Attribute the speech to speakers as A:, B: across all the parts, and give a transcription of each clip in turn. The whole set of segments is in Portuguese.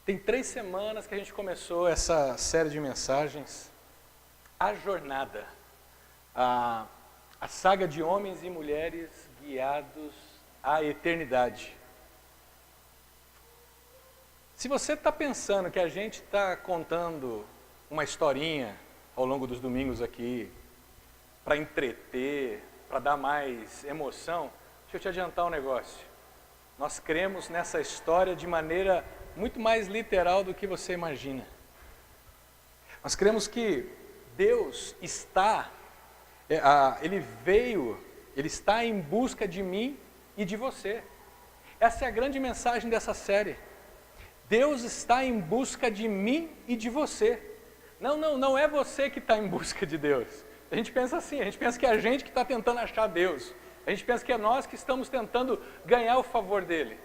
A: Tem 3 semanas que a gente começou essa série de mensagens, A Jornada, a saga de homens e mulheres guiados à eternidade. Se você está pensando que a gente está contando uma historinha ao longo dos domingos aqui, para entreter, para dar mais emoção, deixa eu te adiantar um negócio. Nós cremos nessa história de maneira muito mais literal do que você imagina. Nós cremos que Deus está, Ele está em busca de mim e de você. Essa é a grande mensagem dessa série. Deus está em busca de mim e de você. Não é você que está em busca de Deus. A gente pensa assim, a gente pensa que é a gente que está tentando achar Deus. A gente pensa que é nós que estamos tentando ganhar o favor dele.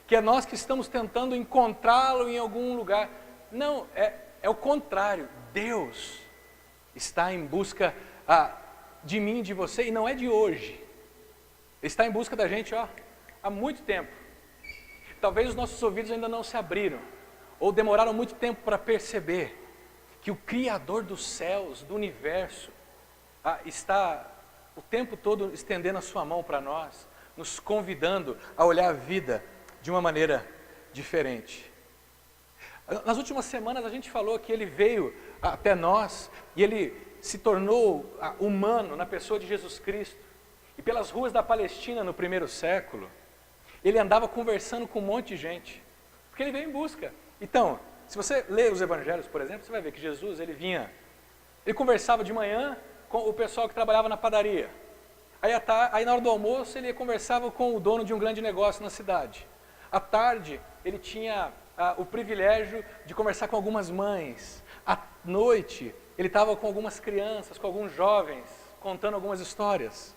A: Que é nós que estamos tentando encontrá-lo em algum lugar. Não, é o contrário. Deus está em busca de mim e de você, e não é de hoje. Ele está em busca da gente há muito tempo. Talvez os nossos ouvidos ainda não se abriram, ou demoraram muito tempo para perceber que o Criador dos céus, do universo, está o tempo todo estendendo a sua mão para nós, nos convidando a olhar a vida de uma maneira diferente. Nas últimas semanas a gente falou que ele veio até nós e ele se tornou humano na pessoa de Jesus Cristo. E pelas ruas da Palestina no primeiro século, ele andava conversando com um monte de gente, porque ele veio em busca. Então, se você ler os evangelhos, por exemplo, você vai ver que Jesus, ele conversava de manhã com o pessoal que trabalhava na padaria. Aí na hora do almoço ele conversava com o dono de um grande negócio na cidade. À tarde ele tinha o privilégio de conversar com algumas mães. À noite ele estava com algumas crianças, com alguns jovens, contando algumas histórias.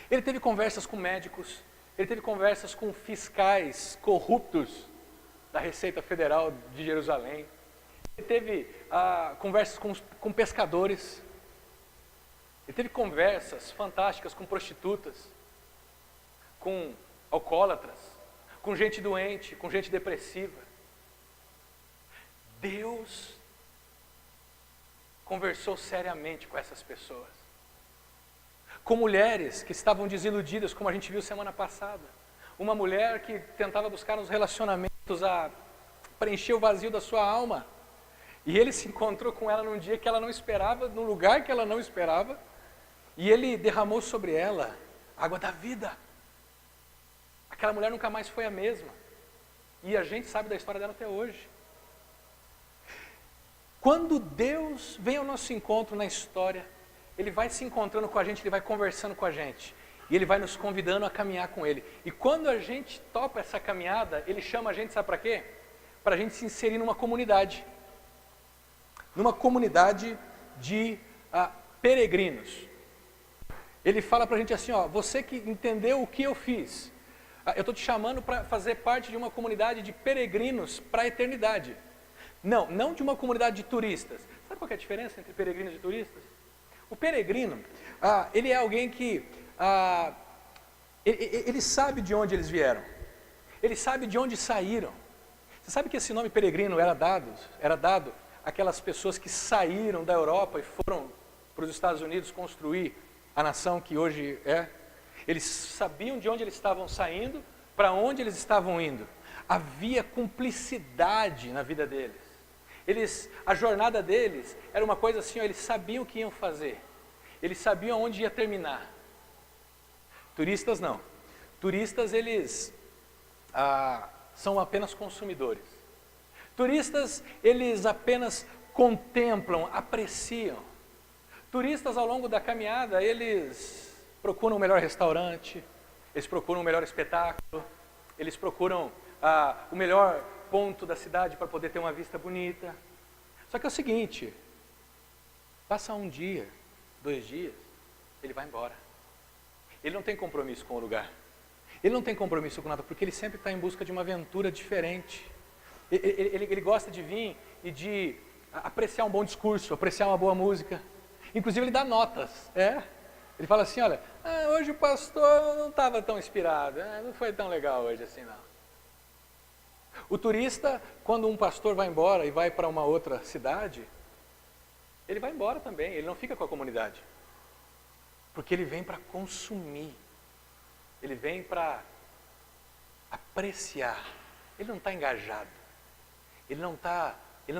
A: Ele teve conversas com médicos, ele teve conversas com fiscais corruptos da Receita Federal de Jerusalém. Ele teve conversas com pescadores. Ele teve conversas fantásticas com prostitutas, com alcoólatras, com gente doente, com gente depressiva. Deus conversou seriamente com essas pessoas. Com mulheres que estavam desiludidas, como a gente viu semana passada. Uma mulher que tentava buscar nos relacionamentos a preencher o vazio da sua alma. E ele se encontrou com ela num dia que ela não esperava, num lugar que ela não esperava. E ele derramou sobre ela água da vida. Aquela mulher nunca mais foi a mesma. E a gente sabe da história dela até hoje. Quando Deus vem ao nosso encontro na história, Ele vai se encontrando com a gente, Ele vai conversando com a gente. E Ele vai nos convidando a caminhar com Ele. E quando a gente topa essa caminhada, Ele chama a gente, sabe para quê? Para a gente se inserir numa comunidade. Numa comunidade de peregrinos. Ele fala para a gente assim, você que entendeu o que eu fiz, eu estou te chamando para fazer parte de uma comunidade de peregrinos para a eternidade. Não de uma comunidade de turistas. Sabe qual que é a diferença entre peregrinos e turistas? O peregrino, ele é alguém que, ele sabe de onde eles vieram. Ele sabe de onde saíram. Você sabe que esse nome peregrino era dado àquelas pessoas que saíram da Europa e foram para os Estados Unidos construir a nação que hoje é. Eles sabiam de onde eles estavam saindo, para onde eles estavam indo. Havia cumplicidade na vida deles. A jornada deles era uma coisa assim, eles sabiam o que iam fazer. Eles sabiam onde ia terminar. Turistas não. Turistas, eles são apenas consumidores. Turistas, eles apenas contemplam, apreciam. Turistas, ao longo da caminhada, eles procuram o melhor restaurante, eles procuram o melhor espetáculo, eles procuram o melhor ponto da cidade para poder ter uma vista bonita. Só que é o seguinte, passa 1 dia, 2 dias, ele vai embora. Ele não tem compromisso com o lugar. Ele não tem compromisso com nada, porque ele sempre está em busca de uma aventura diferente. Ele gosta de vir e de apreciar um bom discurso, apreciar uma boa música. Inclusive ele dá notas, Ele fala assim, olha, hoje o pastor não estava tão inspirado, não foi tão legal hoje assim não. O turista, quando um pastor vai embora e vai para uma outra cidade, ele vai embora também, ele não fica com a comunidade. Porque ele vem para consumir, ele vem para apreciar, ele não está engajado, ele não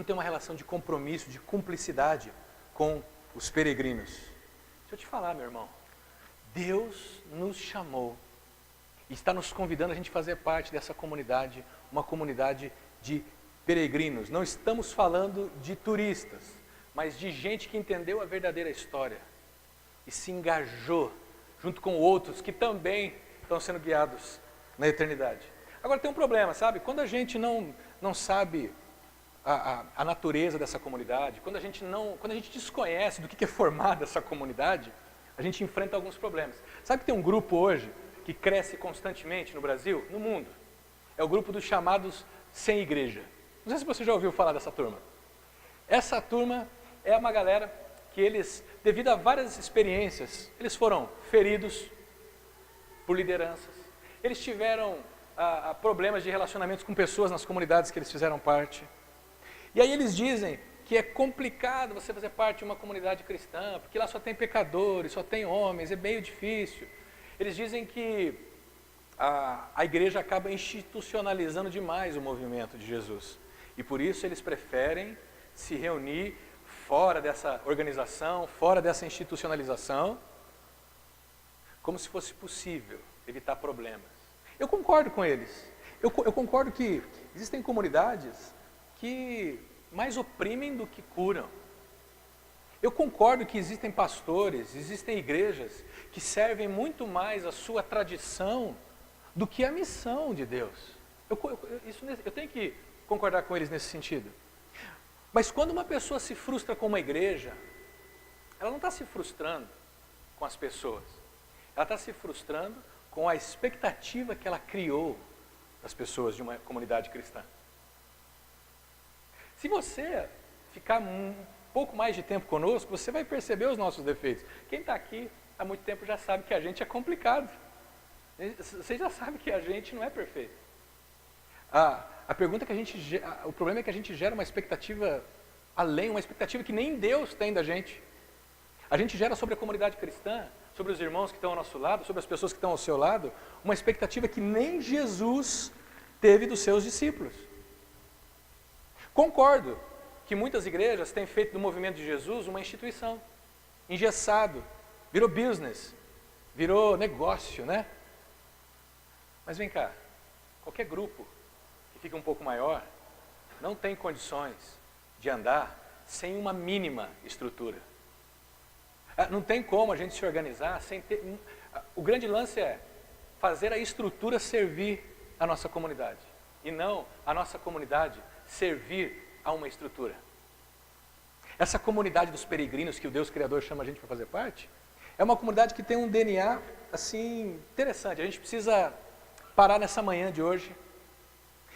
A: tem uma relação de compromisso, de cumplicidade com os peregrinos. Deixa eu te falar, meu irmão, Deus nos chamou e está nos convidando a gente fazer parte dessa comunidade, uma comunidade de peregrinos. Não estamos falando de turistas, mas de gente que entendeu a verdadeira história e se engajou junto com outros que também estão sendo guiados na eternidade. Agora tem um problema, sabe? Quando a gente não sabe a natureza dessa comunidade, quando a gente desconhece do que é formada essa comunidade, a gente enfrenta alguns problemas. Sabe que tem um grupo hoje que cresce constantemente no Brasil, no mundo? É o grupo dos chamados sem igreja. Não sei se você já ouviu falar dessa turma. Essa turma é uma galera que eles, devido a várias experiências, eles foram feridos por lideranças, eles tiveram problemas de relacionamentos com pessoas nas comunidades que eles fizeram parte. E aí eles dizem que é complicado você fazer parte de uma comunidade cristã, porque lá só tem pecadores, só tem homens, é meio difícil. Eles dizem que a igreja acaba institucionalizando demais o movimento de Jesus. E por isso eles preferem se reunir fora dessa organização, fora dessa institucionalização, como se fosse possível evitar problemas. Eu concordo com eles. Eu concordo que existem comunidades que mais oprimem do que curam. Eu concordo que existem pastores, existem igrejas que servem muito mais a sua tradição do que a missão de Deus. Eu tenho que concordar com eles nesse sentido. Mas quando uma pessoa se frustra com uma igreja, ela não está se frustrando com as pessoas. Ela está se frustrando com a expectativa que ela criou das pessoas de uma comunidade cristã. Se você ficar um pouco mais de tempo conosco, você vai perceber os nossos defeitos. Quem está aqui há muito tempo já sabe que a gente é complicado. Você já sabe que a gente não é perfeito. A pergunta que o problema é que a gente gera uma expectativa além, uma expectativa que nem Deus tem da gente. A gente gera sobre a comunidade cristã, sobre os irmãos que estão ao nosso lado, sobre as pessoas que estão ao seu lado, uma expectativa que nem Jesus teve dos seus discípulos. Concordo que muitas igrejas têm feito do movimento de Jesus uma instituição, engessado, virou business, virou negócio, né? Mas vem cá, qualquer grupo que fica um pouco maior não tem condições de andar sem uma mínima estrutura. Não tem como a gente se organizar sem ter... O grande lance é fazer a estrutura servir a nossa comunidade e não a nossa comunidade servir a uma estrutura. Essa comunidade dos peregrinos que o Deus Criador chama a gente para fazer parte, é uma comunidade que tem um DNA assim interessante. A gente precisa parar nessa manhã de hoje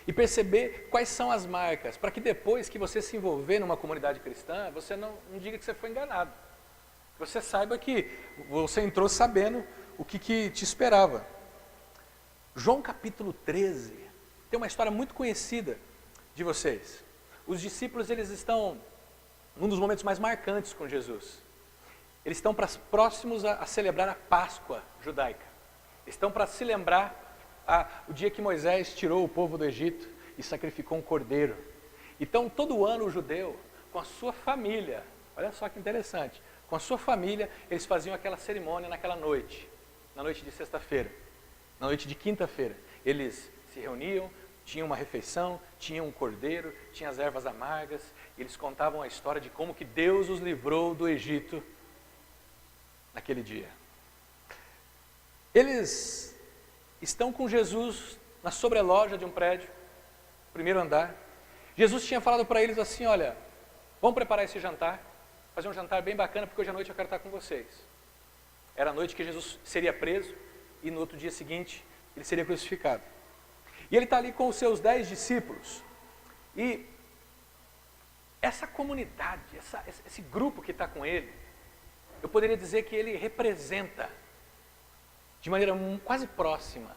A: e perceber quais são as marcas, para que depois que você se envolver numa comunidade cristã, você não diga que você foi enganado. Que você saiba que você entrou sabendo o que te esperava. João capítulo 13 tem uma história muito conhecida de vocês. Os discípulos, eles estão num dos momentos mais marcantes com Jesus. Eles estão próximos a celebrar a Páscoa judaica. Estão para se lembrar o dia que Moisés tirou o povo do Egito e sacrificou um cordeiro. Então, todo ano o judeu, com a sua família, olha só que interessante, com a sua família, eles faziam aquela cerimônia naquela noite, na noite de sexta-feira, na noite de quinta-feira. Eles se reuniam, tinham uma refeição, tinham um cordeiro, tinham as ervas amargas, e eles contavam a história de como que Deus os livrou do Egito naquele dia. Eles estão com Jesus na sobreloja de um prédio, primeiro andar. Jesus tinha falado para eles assim, olha, vamos preparar esse jantar, fazer um jantar bem bacana, porque hoje à noite eu quero estar com vocês. Era a noite que Jesus seria preso, e no outro dia seguinte, ele seria crucificado. E ele está ali com os seus 10 discípulos. E essa comunidade, esse grupo que está com ele, eu poderia dizer que ele representa, de maneira quase próxima,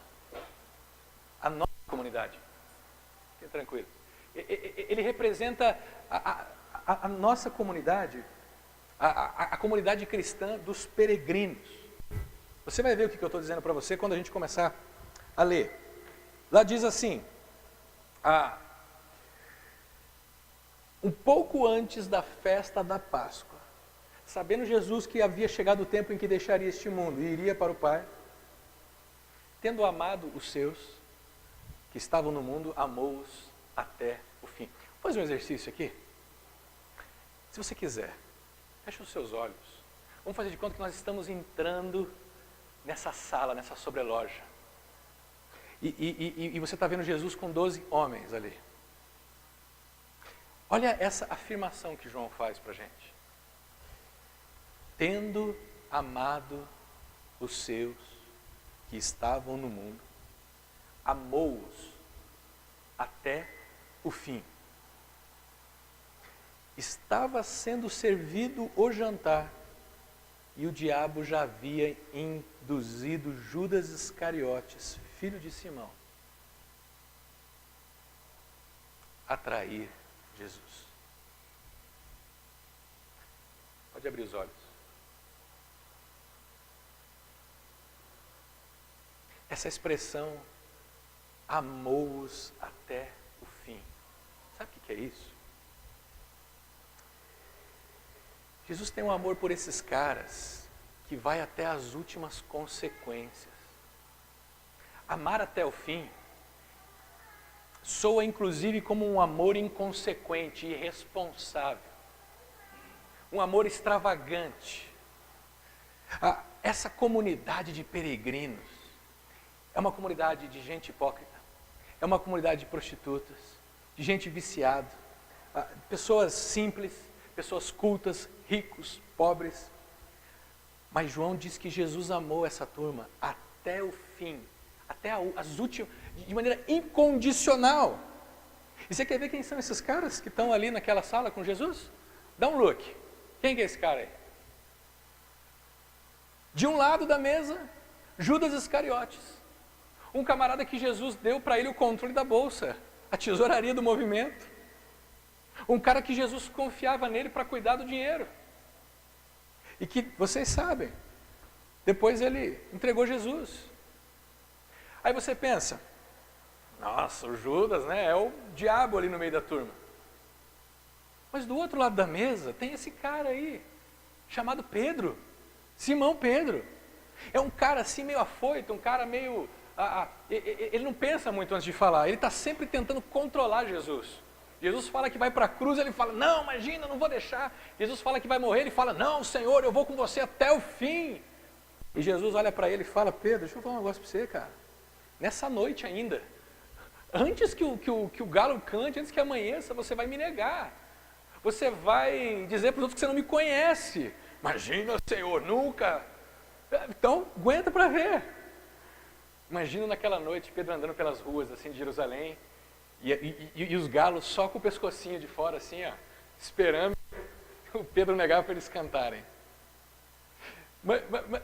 A: a nossa comunidade. fiquem tranquilos. Ele representa a nossa comunidade, a comunidade cristã dos peregrinos. Você vai ver o que eu estou dizendo para você quando a gente começar a ler. Lá diz assim, um pouco antes da festa da Páscoa, sabendo Jesus que havia chegado o tempo em que deixaria este mundo e iria para o Pai, tendo amado os seus que estavam no mundo, amou-os até o fim. Vou fazer um exercício aqui. Se você quiser, feche os seus olhos. Vamos fazer de conta que nós estamos entrando nessa sala, nessa sobreloja. E você está vendo Jesus com 12 homens ali. Olha essa afirmação que João faz para a gente. Tendo amado os seus que estavam no mundo, amou-os até o fim. Estava sendo servido o jantar e o diabo já havia induzido Judas Iscariotes, filho de Simão, a trair Jesus. Pode abrir os olhos. Essa expressão, amou-os até o fim. Sabe o que é isso? Jesus tem um amor por esses caras que vai até as últimas consequências. Amar até o fim soa inclusive como um amor inconsequente, irresponsável. Um amor extravagante. Essa comunidade de peregrinos é uma comunidade de gente hipócrita, é uma comunidade de prostitutas, de gente viciada, pessoas simples, pessoas cultas, ricos, pobres. Mas João diz que Jesus amou essa turma até o fim, até as últimas, de maneira incondicional. E você quer ver quem são esses caras que estão ali naquela sala com Jesus? Dá um look. Quem que é esse cara aí? De um lado da mesa, Judas Iscariotes. Um camarada que Jesus deu para ele o controle da bolsa, a tesouraria do movimento. Um cara que Jesus confiava nele para cuidar do dinheiro. E que, vocês sabem, depois ele entregou Jesus. Aí você pensa, nossa, o Judas, né, é o diabo ali no meio da turma. Mas do outro lado da mesa tem esse cara aí, chamado Pedro, Simão Pedro. É um cara assim meio afoito, um cara meio... ele não pensa muito antes de falar, ele está sempre tentando controlar Jesus. Jesus fala que vai para a cruz, ele fala, não, imagina, não vou deixar. Jesus fala que vai morrer, ele fala, não, Senhor, eu vou com você até o fim. E Jesus olha para ele e fala, Pedro, deixa eu falar um negócio para você, cara. Nessa noite ainda, antes que o galo cante, antes que amanheça, você vai me negar. Você vai dizer para os outros que você não me conhece. Imagina, Senhor, nunca. Então, aguenta para ver. Imagina naquela noite, Pedro andando pelas ruas assim, de Jerusalém, e os galos só com o pescocinho de fora, assim, ó, esperando o Pedro negar para eles cantarem.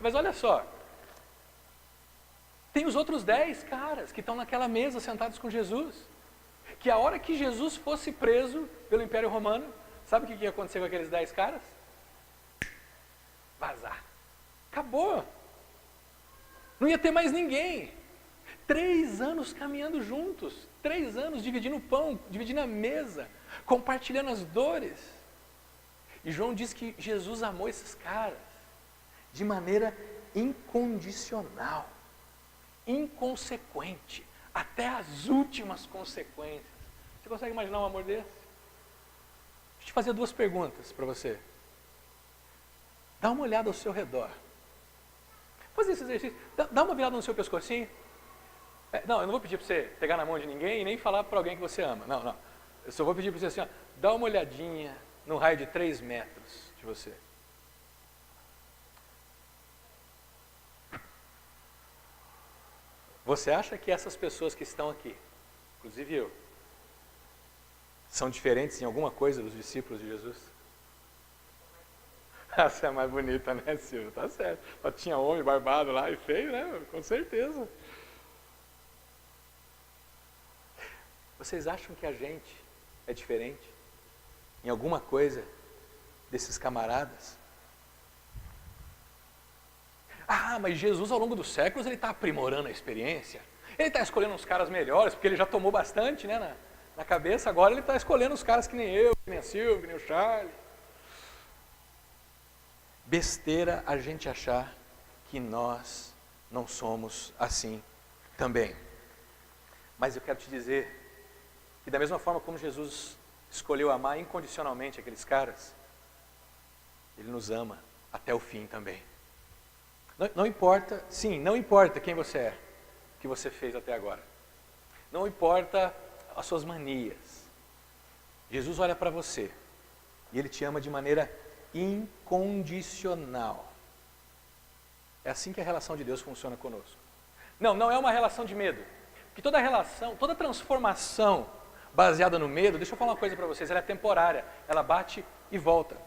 A: Mas olha só, tem os outros 10 caras que estão naquela mesa sentados com Jesus, que a hora que Jesus fosse preso pelo Império Romano, sabe o que ia acontecer com aqueles 10 caras? Vazar. Acabou. Não ia ter mais ninguém. 3 anos caminhando juntos, 3 anos dividindo o pão, dividindo a mesa, compartilhando as dores. E João diz que Jesus amou esses caras de maneira incondicional, inconsequente, até as últimas consequências. Você consegue imaginar um amor desse? Deixa eu te fazer 2 perguntas para você. Dá uma olhada ao seu redor. Fazer esse exercício. Dá uma virada no seu pescocinho. Não, eu não vou pedir para você pegar na mão de ninguém e nem falar para alguém que você ama. Não, não. Eu só vou pedir para você assim, ó, dá uma olhadinha no raio de 3 metros de você. Você acha que essas pessoas que estão aqui, inclusive eu, são diferentes em alguma coisa dos discípulos de Jesus? Essa é a mais bonita, né, Silvio? Tá certo. Só tinha homem barbado lá e feio, né? Com certeza. Vocês acham que a gente é diferente em alguma coisa desses camaradas? Ah, mas Jesus ao longo dos séculos ele está aprimorando a experiência. Ele está escolhendo uns caras melhores, porque ele já tomou bastante, né, na cabeça. Agora ele está escolhendo os caras que nem eu, que nem a Silvia, que nem o Charlie. Besteira a gente achar que nós não somos assim também. Mas eu quero te dizer que da mesma forma como Jesus escolheu amar incondicionalmente aqueles caras, Ele nos ama até o fim também. Não importa, sim, não importa quem você é, o que você fez até agora. Não importa as suas manias. Jesus olha para você e Ele te ama de maneira incondicional. É assim que a relação de Deus funciona conosco. Não é uma relação de medo. Porque toda relação, toda transformação baseada no medo, deixa eu falar uma coisa para vocês, ela é temporária, ela bate e volta.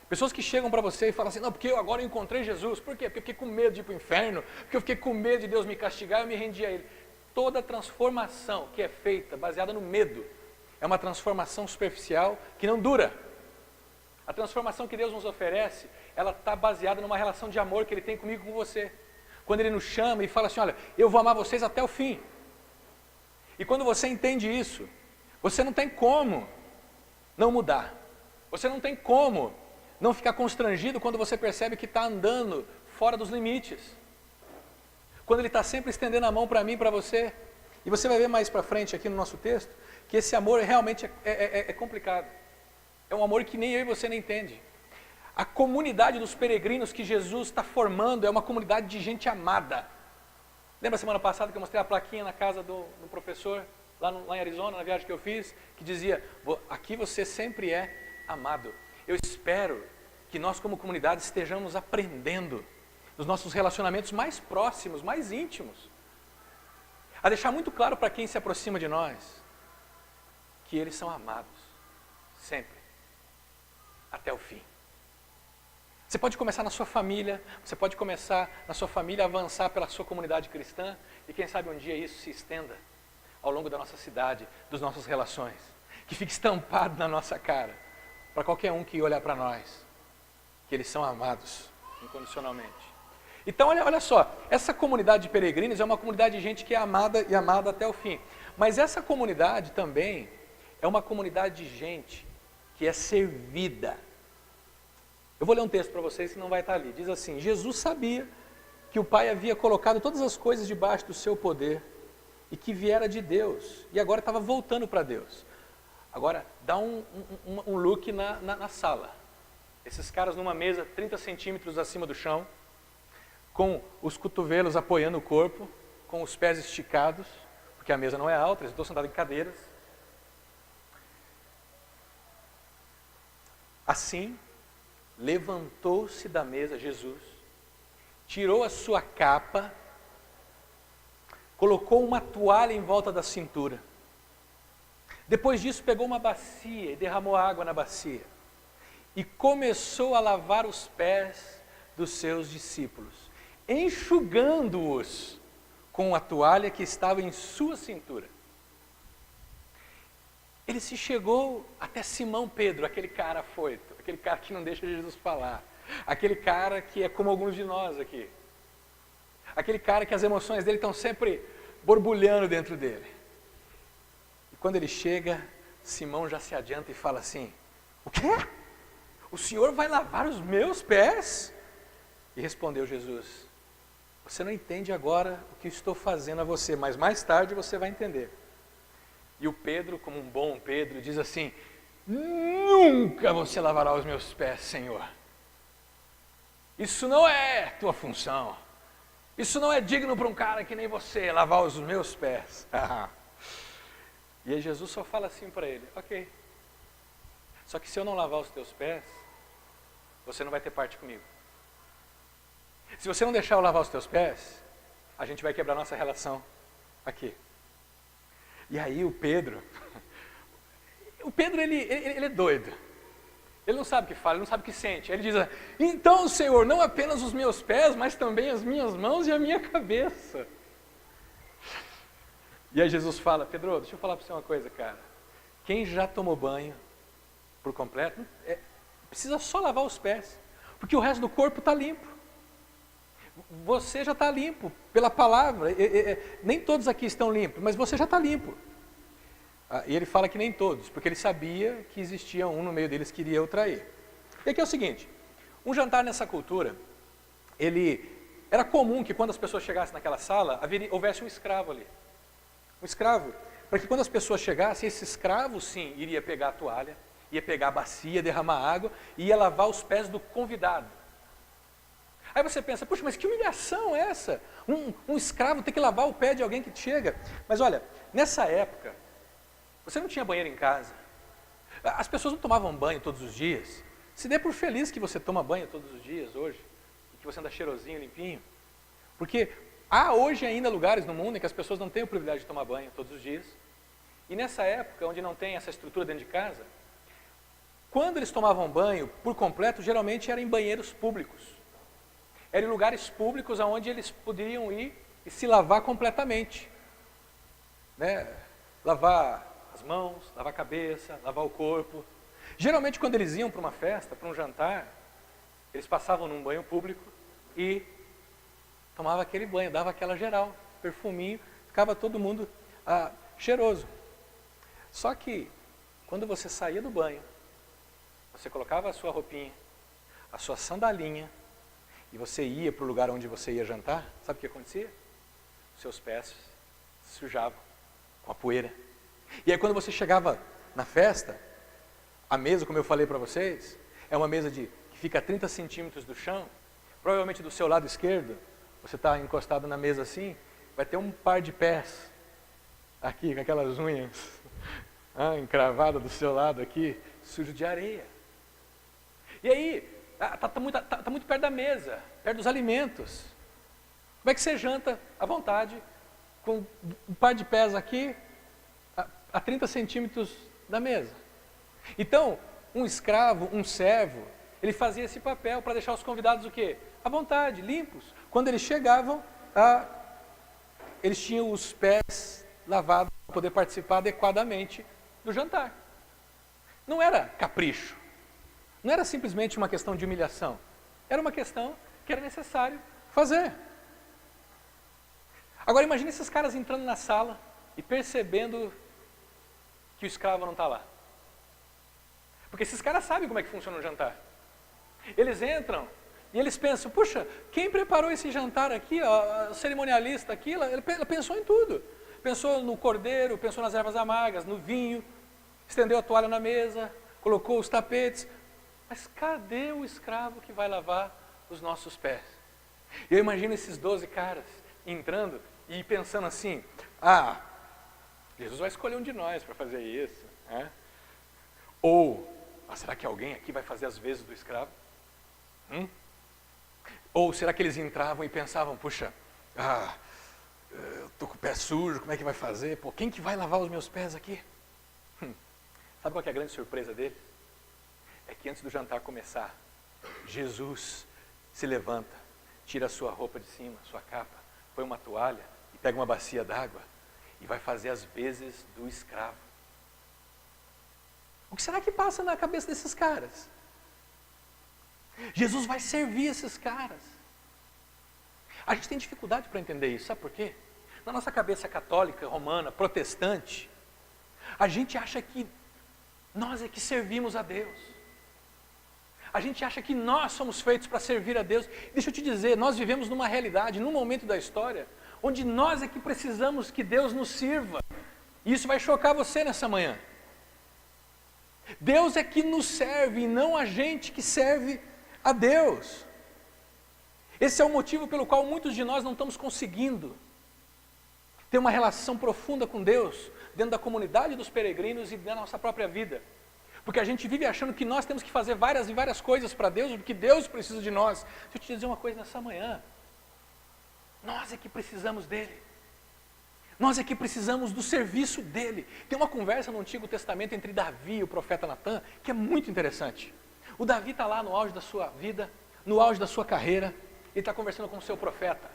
A: Pessoas que chegam para você e falam assim, não, porque eu agora encontrei Jesus. Por quê? Porque eu fiquei com medo de ir para o inferno, porque eu fiquei com medo de Deus me castigar e eu me rendi a Ele. Toda transformação que é feita baseada no medo é uma transformação superficial que não dura. A transformação que Deus nos oferece, ela está baseada numa relação de amor que Ele tem comigo e com você. Quando Ele nos chama e fala assim, olha, eu vou amar vocês até o fim. E quando você entende isso, você não tem como não mudar. Você não tem como não ficar constrangido quando você percebe que está andando fora dos limites. Quando Ele está sempre estendendo a mão para mim e para você. E você vai ver mais para frente aqui no nosso texto, que esse amor realmente é complicado. É um amor que nem eu e você não entende. A comunidade dos peregrinos que Jesus está formando é uma comunidade de gente amada. Lembra semana passada que eu mostrei a plaquinha na casa do professor, lá em Arizona, na viagem que eu fiz, que dizia, aqui você sempre é amado. Eu espero que nós como comunidade estejamos aprendendo nos nossos relacionamentos mais próximos, mais íntimos, a deixar muito claro para quem se aproxima de nós, que eles são amados, sempre, até o fim. Você pode começar na sua família, você pode começar na sua família, avançar pela sua comunidade cristã, e quem sabe um dia isso se estenda ao longo da nossa cidade, das nossas relações, que fique estampado na nossa cara, para qualquer um que olhar para nós, que eles são amados incondicionalmente. Então olha só, essa comunidade de peregrinos é uma comunidade de gente que é amada e amada até o fim. Mas essa comunidade também é uma comunidade de gente que é servida. Eu vou ler um texto para vocês que não vai estar ali. Diz assim, Jesus sabia que o Pai havia colocado todas as coisas debaixo do seu poder e que viera de Deus. E agora estava voltando para Deus. Agora, dá um look na sala. Esses caras numa mesa 30 centímetros acima do chão, com os cotovelos apoiando o corpo, com os pés esticados, porque a mesa não é alta, eles estão sentados em cadeiras. Assim, levantou-se da mesa Jesus, tirou a sua capa, colocou uma toalha em volta da cintura. Depois disso, pegou uma bacia e derramou água na bacia. E começou a lavar os pés dos seus discípulos, enxugando-os com a toalha que estava em sua cintura. Ele se chegou até Simão Pedro, aquele cara afoito, aquele cara que não deixa Jesus falar, aquele cara que é como alguns de nós aqui, aquele cara que as emoções dele estão sempre borbulhando dentro dele. E quando ele chega, Simão já se adianta e fala assim, o quê? O Senhor vai lavar os meus pés? E respondeu Jesus, você não entende agora o que estou fazendo a você, mas mais tarde você vai entender. E o Pedro, como um bom Pedro, diz assim, nunca você lavará os meus pés, Senhor. Isso não é tua função. Isso não é digno para um cara que nem você, lavar os meus pés. E aí Jesus só fala assim para ele, ok. Só que se eu não lavar os teus pés, você não vai ter parte comigo. Se você não deixar eu lavar os teus pés, a gente vai quebrar nossa relação aqui. E aí o Pedro ele é doido. Ele não sabe o que fala, ele não sabe o que sente. Ele diz, então Senhor, não apenas os meus pés, mas também as minhas mãos e a minha cabeça. E aí Jesus fala, Pedro, deixa eu falar para você uma coisa, cara. Quem já tomou banho por completo, precisa só lavar os pés, porque o resto do corpo está limpo. Você já está limpo pela palavra. Nem todos aqui estão limpos, mas você já está limpo. E ele fala que nem todos, porque ele sabia que existia um no meio deles que iria o trair. E aqui é o seguinte, um jantar nessa cultura, era comum que quando as pessoas chegassem naquela sala, houvesse um escravo ali. Um escravo, para que quando as pessoas chegassem, esse escravo sim, iria pegar a toalha, ia pegar a bacia, derramar água, e ia lavar os pés do convidado. Aí você pensa, puxa, mas que humilhação é essa? Um escravo ter que lavar o pé de alguém que chega. Mas olha, nessa época, você não tinha banheiro em casa. As pessoas não tomavam banho todos os dias. Se dê por feliz que você toma banho todos os dias hoje, e que você anda cheirosinho, limpinho. Porque há hoje ainda lugares no mundo em que as pessoas não têm o privilégio de tomar banho todos os dias. E nessa época, onde não tem essa estrutura dentro de casa, quando eles tomavam banho por completo, geralmente era em banheiros públicos. Eram lugares públicos onde eles poderiam ir e se lavar completamente. Né? Lavar as mãos, lavar a cabeça, lavar o corpo. Geralmente quando eles iam para uma festa, para um jantar, eles passavam num banho público e tomavam aquele banho, dava aquela geral, perfuminho, ficava todo mundo cheiroso. Só que quando você saía do banho, você colocava a sua roupinha, a sua sandalinha, e você ia para o lugar onde você ia jantar, sabe o que acontecia? Os seus pés se sujavam com a poeira. E aí quando você chegava na festa, a mesa, como eu falei para vocês, é uma mesa que fica a 30 centímetros do chão, provavelmente do seu lado esquerdo, você está encostado na mesa assim, vai ter um par de pés, aqui com aquelas unhas encravadas do seu lado aqui, sujo de areia. E aí, está muito perto da mesa, perto dos alimentos. Como é que você janta à vontade, com um par de pés aqui, a 30 centímetros da mesa? Então, um escravo, um servo, ele fazia esse papel para deixar os convidados o quê? À vontade, limpos. Quando eles chegavam, eles tinham os pés lavados para poder participar adequadamente do jantar. Não era capricho. Não era simplesmente uma questão de humilhação. Era uma questão que era necessário fazer. Agora imagine esses caras entrando na sala e percebendo que o escravo não está lá. Porque esses caras sabem como é que funciona o jantar. Eles entram e eles pensam, puxa, quem preparou esse jantar aqui, ó, o cerimonialista aqui, ele pensou em tudo. Pensou no cordeiro, pensou nas ervas amargas, no vinho, estendeu a toalha na mesa, colocou os tapetes. Mas cadê o escravo que vai lavar os nossos pés? Eu imagino esses 12 caras entrando e pensando assim, Jesus vai escolher um de nós para fazer isso. Né? Ou, será que alguém aqui vai fazer as vezes do escravo? Ou será que eles entravam e pensavam, puxa, eu estou com o pé sujo, como é que vai fazer? Pô, quem que vai lavar os meus pés aqui? Sabe qual que é a grande surpresa deles? É que antes do jantar começar, Jesus se levanta, tira a sua roupa de cima, sua capa, põe uma toalha e pega uma bacia d'água e vai fazer as vezes do escravo. O que será que passa na cabeça desses caras? Jesus vai servir esses caras. A gente tem dificuldade para entender isso, sabe por quê? Na nossa cabeça católica, romana, protestante, a gente acha que nós é que servimos a Deus. A gente acha que nós somos feitos para servir a Deus. Deixa eu te dizer, nós vivemos numa realidade, num momento da história, onde nós é que precisamos que Deus nos sirva. E isso vai chocar você nessa manhã. Deus é que nos serve e não a gente que serve a Deus. Esse é o motivo pelo qual muitos de nós não estamos conseguindo ter uma relação profunda com Deus, dentro da comunidade dos peregrinos e da nossa própria vida. Porque a gente vive achando que nós temos que fazer várias e várias coisas para Deus, porque Deus precisa de nós. Deixa eu te dizer uma coisa nessa manhã. Nós é que precisamos dEle. Nós é que precisamos do serviço dEle. Tem uma conversa no Antigo Testamento entre Davi e o profeta Natã, que é muito interessante. O Davi está lá no auge da sua vida, no auge da sua carreira, ele está conversando com o seu profeta.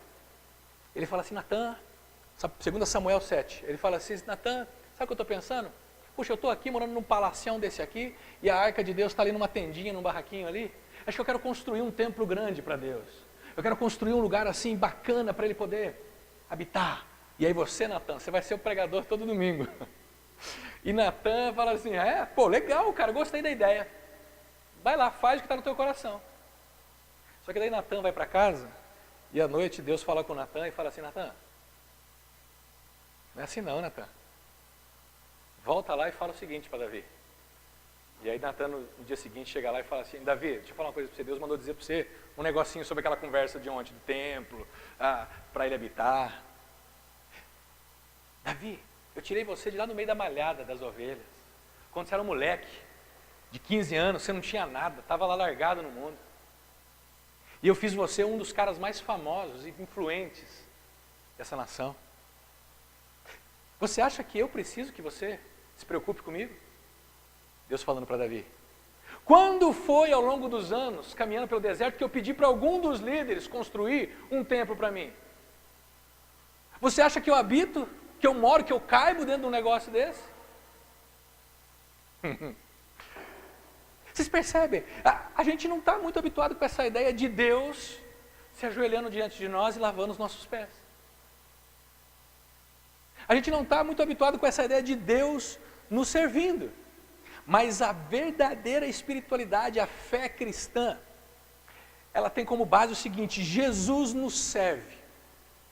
A: Ele fala assim, Natã, 2 Samuel 7, ele fala assim, Natan, sabe o que eu estou pensando? Puxa, eu estou aqui morando num palacião desse aqui, e a arca de Deus está ali numa tendinha, num barraquinho ali. Acho que eu quero construir um templo grande para Deus. Eu quero construir um lugar assim bacana para Ele poder habitar. E aí você, Natan, você vai ser o pregador todo domingo. E Natan fala assim, pô, legal, cara, gostei da ideia. Vai lá, faz o que está no teu coração. Só que daí Natan vai para casa, e à noite Deus fala com Natan e fala assim, Natan, não é assim não, Natan. Volta lá e fala o seguinte para Davi. E aí Natan no dia seguinte chega lá e fala assim, Davi, deixa eu falar uma coisa para você, Deus mandou dizer para você um negocinho sobre aquela conversa de ontem, do templo, para ele habitar. Davi, eu tirei você de lá no meio da malhada das ovelhas, quando você era um moleque, de 15 anos, você não tinha nada, estava lá largado no mundo. E eu fiz você um dos caras mais famosos e influentes dessa nação. Você acha que eu preciso que você se preocupe comigo? Deus falando para Davi. Quando foi ao longo dos anos, caminhando pelo deserto, que eu pedi para algum dos líderes construir um templo para mim? Você acha que eu habito, que eu moro, que eu caibo dentro de um negócio desse? Vocês percebem? A gente não está muito habituado com essa ideia de Deus se ajoelhando diante de nós e lavando os nossos pés. A gente não está muito habituado com essa ideia de Deus nos servindo. Mas a verdadeira espiritualidade, a fé cristã, ela tem como base o seguinte: Jesus nos serve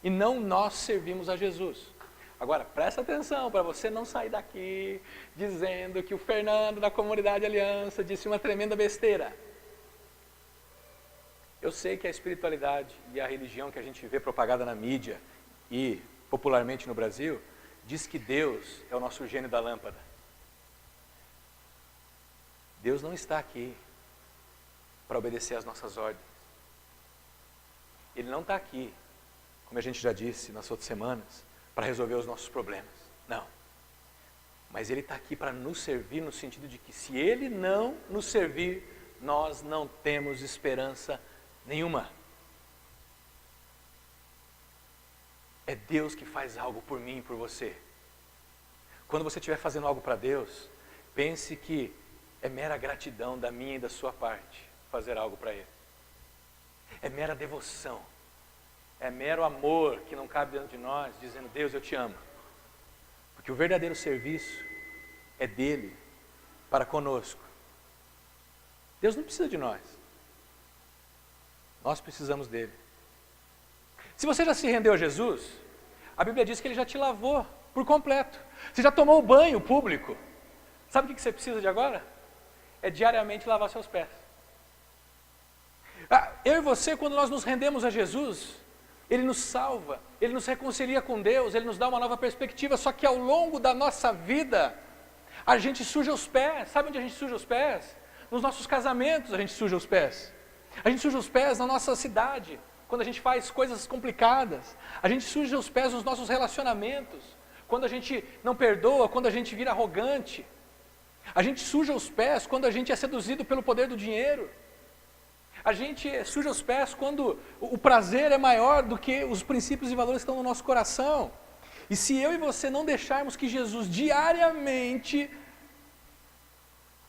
A: e não nós servimos a Jesus. Agora, presta atenção para você não sair daqui dizendo que o Fernando da Comunidade Aliança disse uma tremenda besteira. Eu sei que a espiritualidade e a religião que a gente vê propagada na mídia e popularmente no Brasil, diz que Deus é o nosso gênio da lâmpada. Deus não está aqui para obedecer às nossas ordens. Ele não está aqui, como a gente já disse nas outras semanas, para resolver os nossos problemas. Não. Mas Ele está aqui para nos servir no sentido de que se Ele não nos servir, nós não temos esperança nenhuma. É Deus que faz algo por mim e por você. Quando você estiver fazendo algo para Deus, pense que é mera gratidão da minha e da sua parte fazer algo para Ele. É mera devoção. É mero amor que não cabe dentro de nós, dizendo, Deus, eu te amo. Porque o verdadeiro serviço é dele para conosco. Deus não precisa de nós. Nós precisamos dele. Se você já se rendeu a Jesus, a Bíblia diz que Ele já te lavou por completo. Você já tomou o banho público. Sabe o que você precisa de agora? É diariamente lavar seus pés. Eu e você, quando nós nos rendemos a Jesus, Ele nos salva, Ele nos reconcilia com Deus, Ele nos dá uma nova perspectiva, só que ao longo da nossa vida, a gente suja os pés. Sabe onde a gente suja os pés? Nos nossos casamentos a gente suja os pés. A gente suja os pés na nossa cidade, quando a gente faz coisas complicadas. A gente suja os pés nos nossos relacionamentos, quando a gente não perdoa, quando a gente vira arrogante. A gente suja os pés quando a gente é seduzido pelo poder do dinheiro. A gente suja os pés quando o prazer é maior do que os princípios e valores que estão no nosso coração. E se eu e você não deixarmos que Jesus diariamente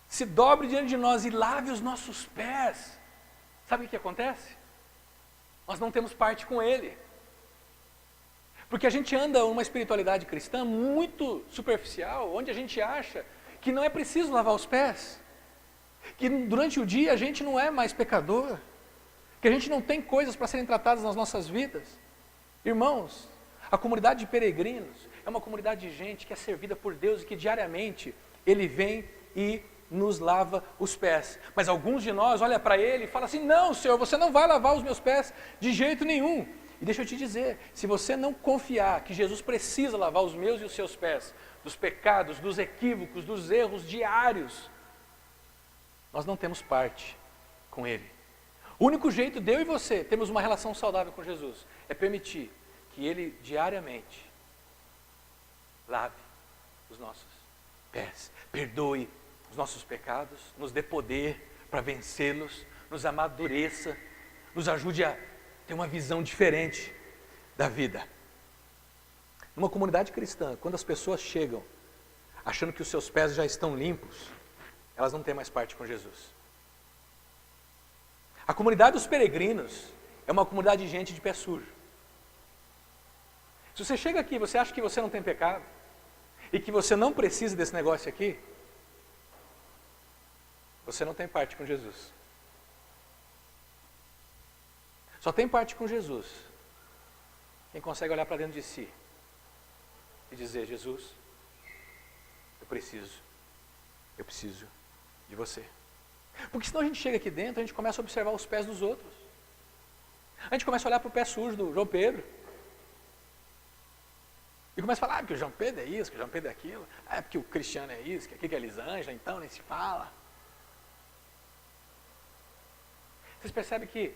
A: se dobre diante de nós e lave os nossos pés, sabe o que acontece? Nós não temos parte com Ele. Porque a gente anda uma espiritualidade cristã muito superficial, onde a gente acha que não é preciso lavar os pés, que durante o dia a gente não é mais pecador, que a gente não tem coisas para serem tratadas nas nossas vidas. Irmãos, a comunidade de peregrinos é uma comunidade de gente que é servida por Deus e que diariamente Ele vem e nos lava os pés. Mas alguns de nós olham para Ele e falam assim, não, Senhor, você não vai lavar os meus pés de jeito nenhum. E deixa eu te dizer, se você não confiar que Jesus precisa lavar os meus e os seus pés, dos pecados, dos equívocos, dos erros diários, nós não temos parte com Ele. O único jeito de eu e você termos uma relação saudável com Jesus é permitir que Ele diariamente lave os nossos pés, perdoe os nossos pecados, nos dê poder para vencê-los, nos amadureça, nos ajude a ter uma visão diferente da vida. Numa comunidade cristã, quando as pessoas chegam achando que os seus pés já estão limpos, elas não têm mais parte com Jesus. A comunidade dos peregrinos é uma comunidade de gente de pé sujo. Se você chega aqui e você acha que você não tem pecado, e que você não precisa desse negócio aqui, você não tem parte com Jesus. Só tem parte com Jesus quem consegue olhar para dentro de si e dizer: Jesus, eu preciso de você. Porque senão a gente chega aqui dentro, a gente começa a observar os pés dos outros. A gente começa a olhar para o pé sujo do João Pedro. E começa a falar, porque o João Pedro é isso, que o João Pedro é aquilo. É porque o Cristiano é isso, que aqui que é Elisângela, então nem se fala. Vocês percebem que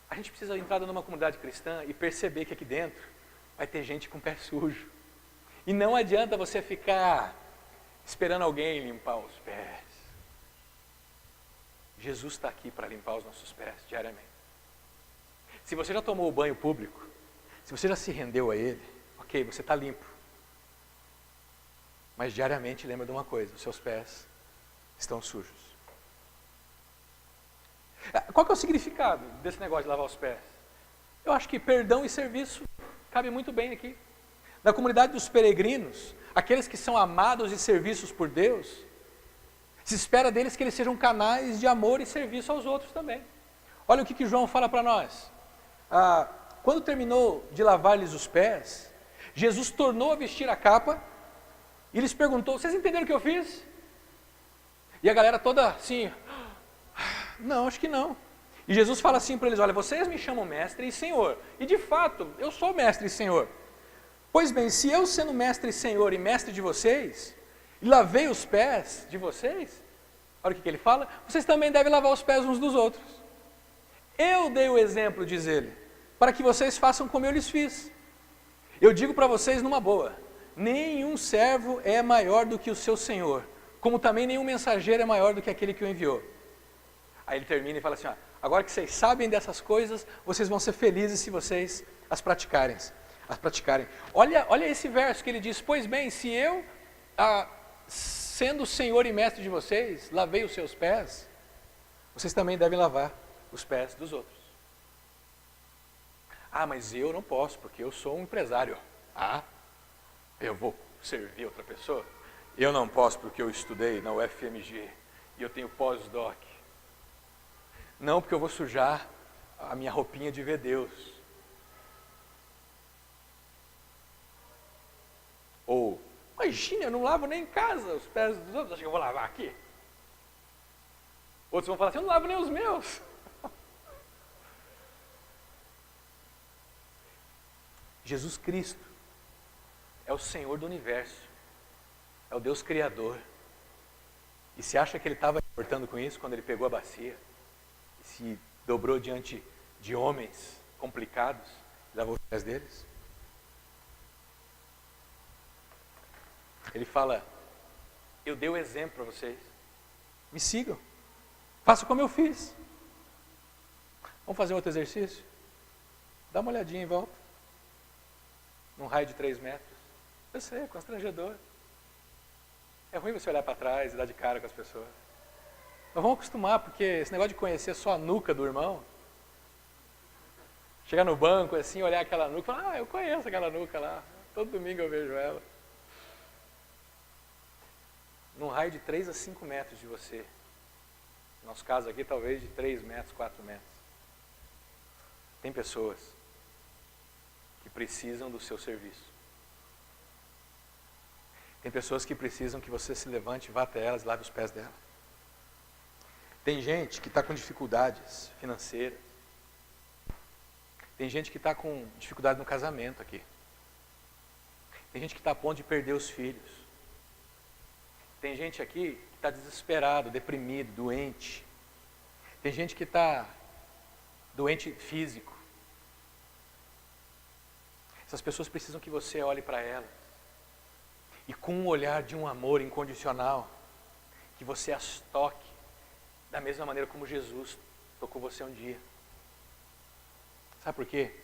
A: a gente precisa entrar numa comunidade cristã e perceber que aqui dentro vai ter gente com pé sujo. E não adianta você ficar esperando alguém limpar os pés. Jesus está aqui para limpar os nossos pés diariamente. Se você já tomou o banho público, se você já se rendeu a Ele, ok, você está limpo. Mas diariamente lembra de uma coisa: os seus pés estão sujos. Qual que é o significado desse negócio de lavar os pés? Eu acho que perdão e serviço cabe muito bem aqui. Na comunidade dos peregrinos, aqueles que são amados e serviços por Deus, se espera deles que eles sejam canais de amor e serviço aos outros também. Olha o que João fala para nós. Quando terminou de lavar-lhes os pés, Jesus tornou a vestir a capa e lhes perguntou: vocês entenderam o que eu fiz? E a galera toda assim: não, acho que não. E Jesus fala assim para eles: olha, vocês me chamam mestre e senhor, e de fato eu sou mestre e senhor. Pois bem, se eu, sendo mestre e senhor e mestre de vocês, e lavei os pés de vocês, olha o que ele fala: vocês também devem lavar os pés uns dos outros. Eu dei o exemplo, diz ele, para que vocês façam como eu lhes fiz. Eu digo para vocês numa boa: nenhum servo é maior do que o seu senhor, como também nenhum mensageiro é maior do que aquele que o enviou. Aí ele termina e fala assim: agora que vocês sabem dessas coisas, vocês vão ser felizes se vocês as praticarem. Olha esse verso que ele diz: pois bem, se eu, sendo senhor e mestre de vocês, lavei os seus pés, vocês também devem lavar os pés dos outros. Mas eu não posso, porque eu sou um empresário. Eu vou servir outra pessoa? Eu não posso porque eu estudei na UFMG e eu tenho pós-doc. Não, porque eu vou sujar a minha roupinha de ver Deus. Ou, imagina, eu não lavo nem em casa os pés dos outros, acho que eu vou lavar aqui? Outros vão falar assim: eu não lavo nem os meus. Jesus Cristo é o Senhor do universo, é o Deus Criador. E você acha que ele estava importando com isso quando ele pegou a bacia e se dobrou diante de homens complicados e lavou os pés deles? Ele fala: eu dei o exemplo para vocês, me sigam, façam como eu fiz. Vamos fazer outro exercício? Dá uma olhadinha em volta, num raio de 3 metros. Eu sei, é constrangedor. É ruim você olhar para trás e dar de cara com as pessoas. Mas vamos acostumar, porque esse negócio de conhecer só a nuca do irmão, chegar no banco assim, olhar aquela nuca e falar: eu conheço aquela nuca lá, todo domingo eu vejo ela. Num raio de 3 a 5 metros de você. No nosso caso aqui, talvez de 3 metros, 4 metros. Tem pessoas que precisam do seu serviço. Tem pessoas que precisam que você se levante, vá até elas e lave os pés dela. Tem gente que está com dificuldades financeiras. Tem gente que está com dificuldade no casamento aqui. Tem gente que está a ponto de perder os filhos. Tem gente aqui que está desesperado, deprimido, doente. Tem gente que está doente físico. Essas pessoas precisam que você olhe para elas e com um olhar de um amor incondicional, que você as toque da mesma maneira como Jesus tocou você um dia. Sabe por quê?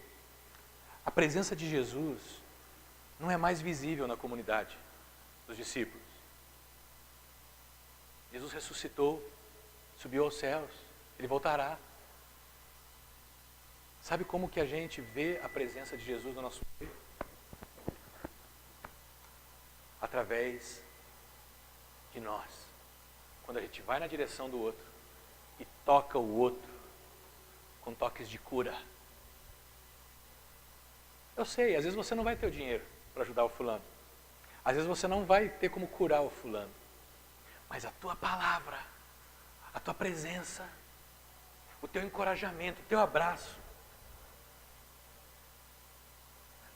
A: A presença de Jesus não é mais visível na comunidade dos discípulos. Jesus ressuscitou, subiu aos céus, Ele voltará. Sabe como que a gente vê a presença de Jesus no nosso meio? Através de nós. Quando a gente vai na direção do outro e toca o outro com toques de cura. Eu sei, às vezes você não vai ter o dinheiro para ajudar o fulano. Às vezes você não vai ter como curar o fulano. Mas a tua palavra, a tua presença, o teu encorajamento, o teu abraço,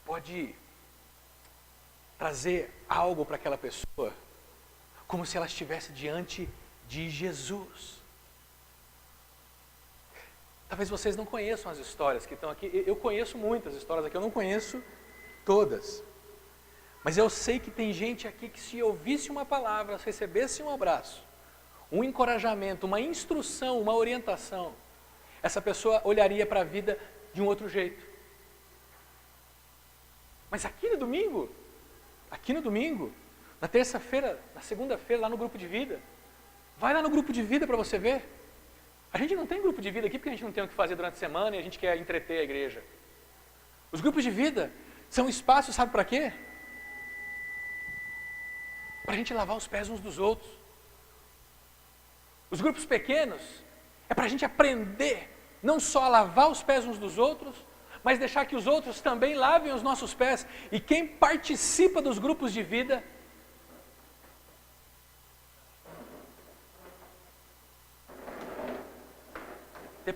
A: pode trazer algo para aquela pessoa, como se ela estivesse diante de Jesus. Talvez vocês não conheçam as histórias que estão aqui. Eu conheço muitas histórias aqui, eu não conheço todas. Mas eu sei que tem gente aqui que se ouvisse uma palavra, se recebesse um abraço, um encorajamento, uma instrução, uma orientação, essa pessoa olharia para a vida de um outro jeito. Mas aqui no domingo, na terça-feira, na segunda-feira, lá no grupo de vida, vai lá no grupo de vida para você ver. A gente não tem grupo de vida aqui porque a gente não tem o que fazer durante a semana e a gente quer entreter a igreja. Os grupos de vida são espaços, sabe para quê? Para a gente lavar os pés uns dos outros. Os grupos pequenos é para a gente aprender não só a lavar os pés uns dos outros, mas deixar que os outros também lavem os nossos pés. E quem participa dos grupos de vida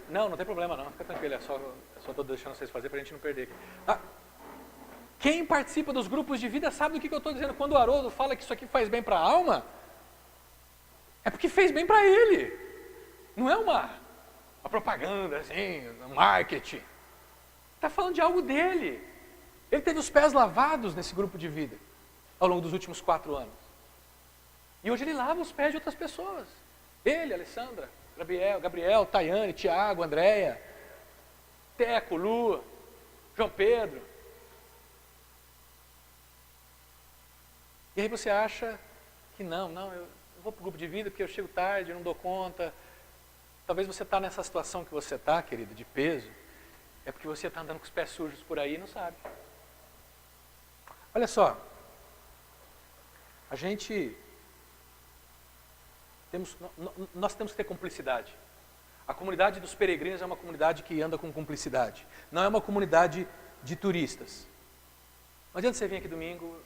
A: não tem problema não, fica tranquilo, só estou deixando vocês fazer para a gente não perder aqui. Quem participa dos grupos de vida sabe do que eu estou dizendo. Quando o Haroldo fala que isso aqui faz bem para a alma, é porque fez bem para ele. Não é uma propaganda, assim, um marketing. Está falando de algo dele. Ele teve os pés lavados nesse grupo de vida, ao longo dos últimos 4 anos. E hoje ele lava os pés de outras pessoas. Ele, Alessandra, Gabriel, Tayane, Tiago, Andréia, Teco, Lu, João Pedro. E aí você acha que não, eu vou para o grupo de vida porque eu chego tarde, eu não dou conta. Talvez você está nessa situação que você está, querido, de peso, é porque você está andando com os pés sujos por aí e não sabe. Olha só, nós temos que ter cumplicidade. A comunidade dos peregrinos é uma comunidade que anda com cumplicidade. Não é uma comunidade de turistas. Não adianta você vir aqui domingo.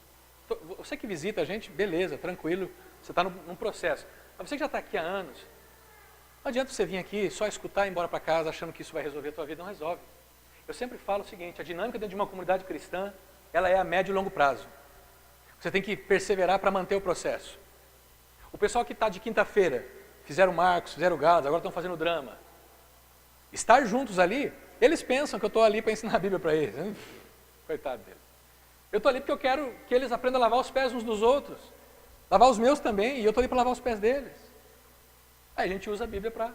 A: Você que visita a gente, beleza, tranquilo, você está num processo. Mas você que já está aqui há anos, não adianta você vir aqui só escutar e ir embora para casa achando que isso vai resolver a tua vida, não resolve. Eu sempre falo o seguinte, a dinâmica dentro de uma comunidade cristã, ela é a médio e longo prazo. Você tem que perseverar para manter o processo. O pessoal que está de quinta-feira, fizeram Marcos, fizeram Galas, agora estão fazendo drama. Estar juntos ali, eles pensam que eu estou ali para ensinar a Bíblia para eles. Coitado deles. Eu estou ali porque eu quero que eles aprendam a lavar os pés uns dos outros. Lavar os meus também, e eu estou ali para lavar os pés deles. Aí a gente usa a Bíblia para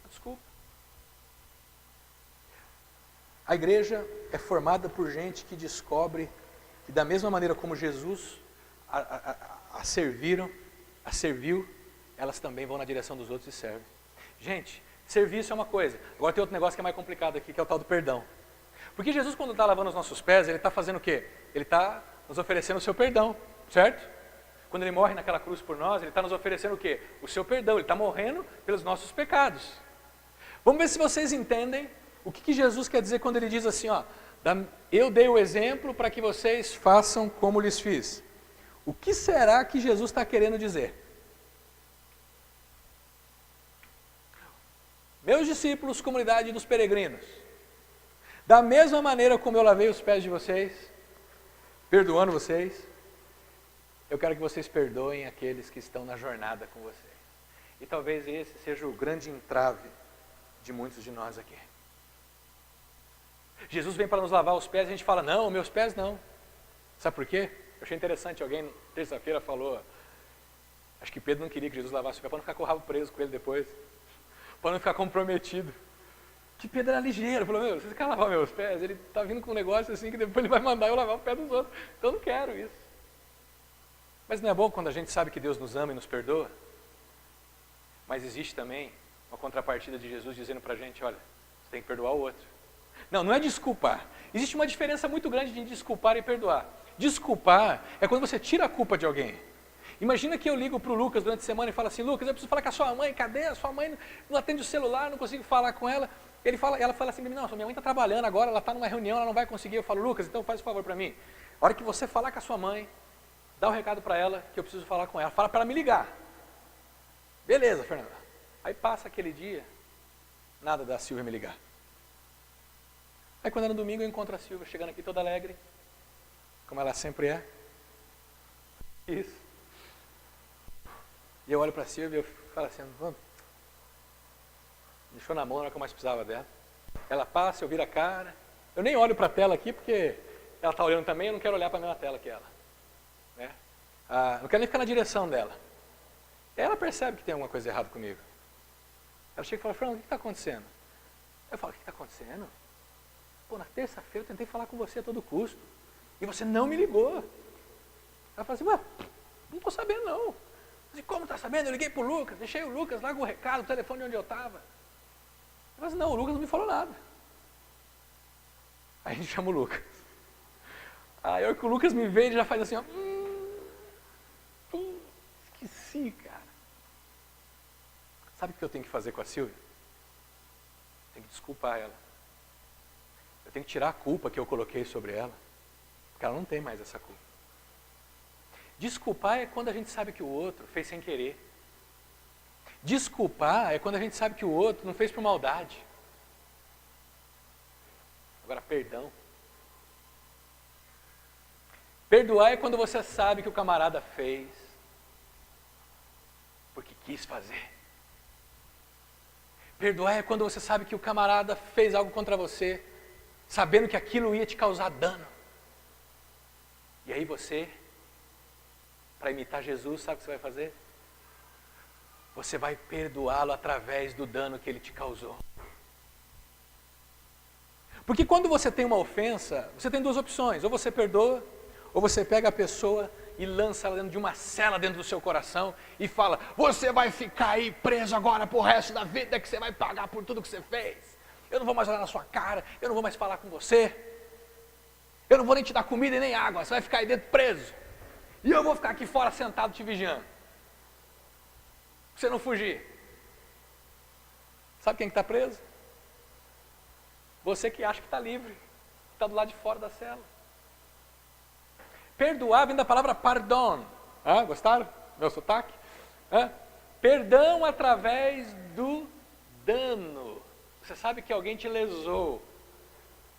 A: desculpa. A igreja é formada por gente que descobre que da mesma maneira como Jesus a serviu, elas também vão na direção dos outros e servem. Gente, serviço é uma coisa. Agora tem outro negócio que é mais complicado aqui, que é o tal do perdão. Porque Jesus, quando está lavando os nossos pés, ele está fazendo o quê? Ele está nos oferecendo o seu perdão, certo? Quando ele morre naquela cruz por nós, ele está nos oferecendo o quê? O seu perdão, ele está morrendo pelos nossos pecados. Vamos ver se vocês entendem o que Jesus quer dizer quando ele diz assim, ó, eu dei o exemplo para que vocês façam como lhes fiz. O que será que Jesus está querendo dizer? Meus discípulos, comunidade dos peregrinos, da mesma maneira como eu lavei os pés de vocês, perdoando vocês, eu quero que vocês perdoem aqueles que estão na jornada com vocês. E talvez esse seja o grande entrave de muitos de nós aqui. Jesus vem para nos lavar os pés e a gente fala, não, meus pés não. Sabe por quê? Eu achei interessante, alguém terça-feira falou, acho que Pedro não queria que Jesus lavasse o pé para não ficar com o rabo preso com ele depois, para não ficar comprometido. Que Pedro era ligeiro, falou, meu, você quer lavar meus pés? Ele está vindo com um negócio assim que depois ele vai mandar eu lavar o pé dos outros. Então eu não quero isso. Mas não é bom quando a gente sabe que Deus nos ama e nos perdoa? Mas existe também uma contrapartida de Jesus dizendo para a gente, olha, você tem que perdoar o outro. Não, não é desculpar. Existe uma diferença muito grande de desculpar e perdoar. Desculpar é quando você tira a culpa de alguém. Imagina que eu ligo para o Lucas durante a semana e falo assim, Lucas, eu preciso falar com a sua mãe, cadê? A sua mãe não atende o celular, não consigo falar com ela. Ela fala assim, não, minha mãe está trabalhando agora, ela está numa reunião, ela não vai conseguir. Eu falo, Lucas, então faz um favor para mim. A hora que você falar com a sua mãe, dá o recado para ela que eu preciso falar com ela. Fala para ela me ligar. Beleza, Fernanda. Aí passa aquele dia, nada da Silvia me ligar. Aí quando é no domingo eu encontro a Silvia chegando aqui toda alegre, como ela sempre é. Isso. E eu olho para a Silvia e eu falo assim, vamos. Deixou na mão na hora que eu mais precisava dela. Ela passa, eu viro a cara. Eu nem olho para a tela aqui porque ela está olhando também, eu não quero olhar para a mesma tela que ela. Né? Não quero nem ficar na direção dela. Ela percebe que tem alguma coisa errada comigo. Ela chega e fala, Fernando, o que está acontecendo? Eu falo, o que está acontecendo? Pô, na terça-feira eu tentei falar com você a todo custo. E você não me ligou. Ela fala assim, ué, não estou sabendo não. Mas como está sabendo? Eu liguei para o Lucas, deixei o Lucas lá com o recado, o telefone onde eu estava. Eu falei assim, não, o Lucas não me falou nada. Aí a gente chama o Lucas. Aí a hora que o Lucas me vê, ele já faz assim, ó. Esqueci, cara. Sabe o que eu tenho que fazer com a Silvia? Tenho que desculpar ela. Eu tenho que tirar a culpa que eu coloquei sobre ela. Porque ela não tem mais essa culpa. Desculpar é quando a gente sabe que o outro fez sem querer. Desculpar é quando a gente sabe que o outro não fez por maldade. Agora, perdão. Perdoar é quando você sabe que o camarada fez porque quis fazer. Perdoar é quando você sabe que o camarada fez algo contra você, sabendo que aquilo ia te causar dano. E aí você, para imitar Jesus, sabe o que você vai fazer? Você vai perdoá-lo através do dano que ele te causou. Porque quando você tem uma ofensa, você tem duas opções. Ou você perdoa, ou você pega a pessoa e lança ela dentro de uma cela dentro do seu coração e fala, você vai ficar aí preso agora pro resto da vida, que você vai pagar por tudo que você fez. Eu não vou mais olhar na sua cara, eu não vou mais falar com você. Eu não vou nem te dar comida e nem água, você vai ficar aí dentro preso. E eu vou ficar aqui fora sentado te vigiando. Pra você não fugir. Sabe quem está preso? Você que acha que está livre, que está do lado de fora da cela. Perdoar vem da palavra pardon. Gostaram? Meu sotaque? Perdão através do dano. Você sabe que alguém te lesou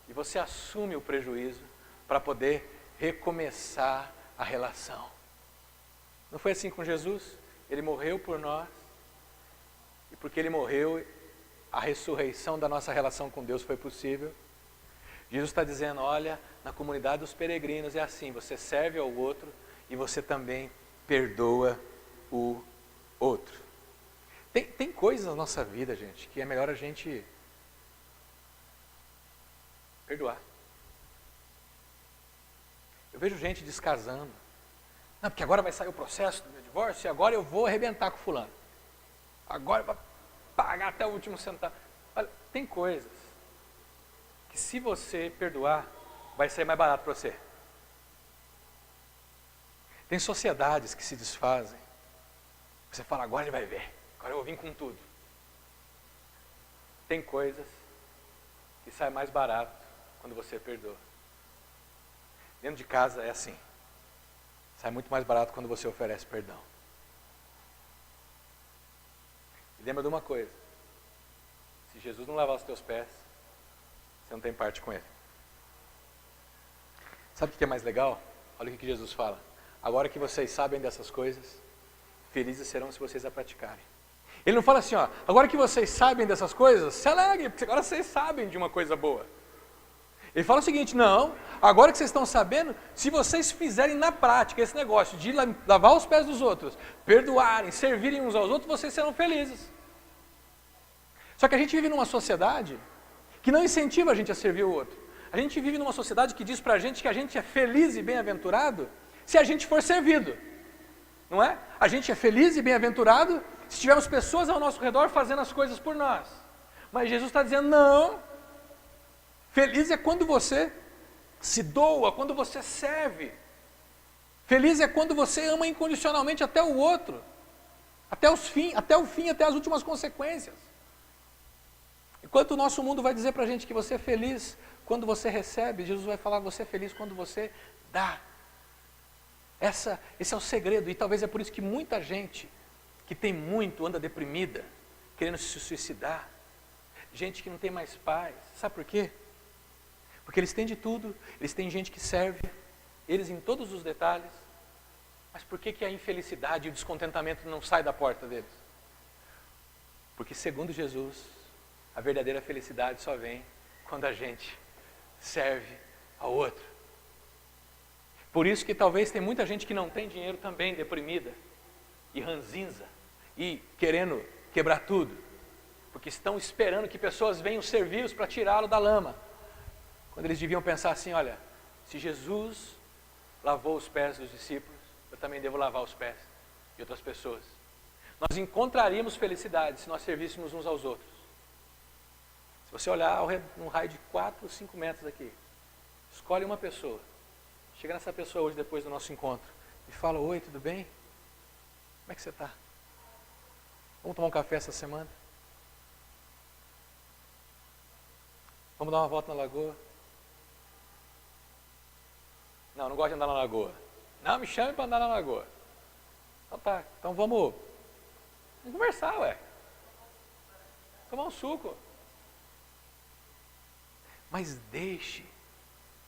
A: e você assume o prejuízo para poder recomeçar a relação. Não foi assim com Jesus? Ele morreu por nós e porque ele morreu, a ressurreição da nossa relação com Deus foi possível. Jesus está dizendo, olha, na comunidade dos peregrinos é assim, você serve ao outro e você também perdoa o outro. Tem coisas na nossa vida, gente, que é melhor a gente perdoar. Eu vejo gente descasando. Não, porque agora vai sair o processo do meu divórcio e agora eu vou arrebentar com fulano. Agora vai pagar até o último centavo. Olha, tem coisas que se você perdoar, vai sair mais barato para você. Tem sociedades que se desfazem. Você fala, agora ele vai ver. Agora eu vou vir com tudo. Tem coisas que saem mais barato quando você perdoa. Dentro de casa é assim. Sai muito mais barato quando você oferece perdão. E lembra de uma coisa. Se Jesus não lavar os teus pés, você não tem parte com ele. Sabe o que é mais legal? Olha o que Jesus fala. Agora que vocês sabem dessas coisas, felizes serão se vocês a praticarem. Ele não fala assim, ó, agora que vocês sabem dessas coisas, se alegrem, porque agora vocês sabem de uma coisa boa. Ele fala o seguinte, não, agora que vocês estão sabendo, se vocês fizerem na prática esse negócio de lavar os pés dos outros, perdoarem, servirem uns aos outros, vocês serão felizes. Só que a gente vive numa sociedade que não incentiva a gente a servir o outro. A gente vive numa sociedade que diz para a gente que a gente é feliz e bem-aventurado se a gente for servido, não é? A gente é feliz e bem-aventurado se tivermos pessoas ao nosso redor fazendo as coisas por nós. Mas Jesus está dizendo, não, feliz é quando você se doa, quando você serve. Feliz é quando você ama incondicionalmente até o outro, até o fim, até as últimas consequências. Enquanto o nosso mundo vai dizer para a gente que você é feliz quando você recebe, Jesus vai falar, você é feliz quando você dá. Esse é o segredo, e talvez é por isso que muita gente que tem muito anda deprimida, querendo se suicidar. Gente que não tem mais paz. Sabe por quê? Porque eles têm de tudo, eles têm gente que serve, eles em todos os detalhes, mas por que a infelicidade e o descontentamento não saem da porta deles? Porque segundo Jesus, a verdadeira felicidade só vem quando a gente serve ao outro. Por isso que talvez tem muita gente que não tem dinheiro também deprimida e ranzinza e querendo quebrar tudo, porque estão esperando que pessoas venham servi-los para tirá-lo da lama, quando eles deviam pensar assim, olha, se Jesus lavou os pés dos discípulos, eu também devo lavar os pés de outras pessoas. Nós encontraríamos felicidade se nós servíssemos uns aos outros. Se você olhar num raio de 4 ou 5 metros aqui, escolhe uma pessoa, chega nessa pessoa hoje depois do nosso encontro e fala, oi, tudo bem? Como é que você está? Vamos tomar um café essa semana? Vamos dar uma volta na lagoa? Não gosto de andar na lagoa. Não, me chame para andar na lagoa. Então tá, então vamos conversar, ué. Tomar um suco. Mas deixe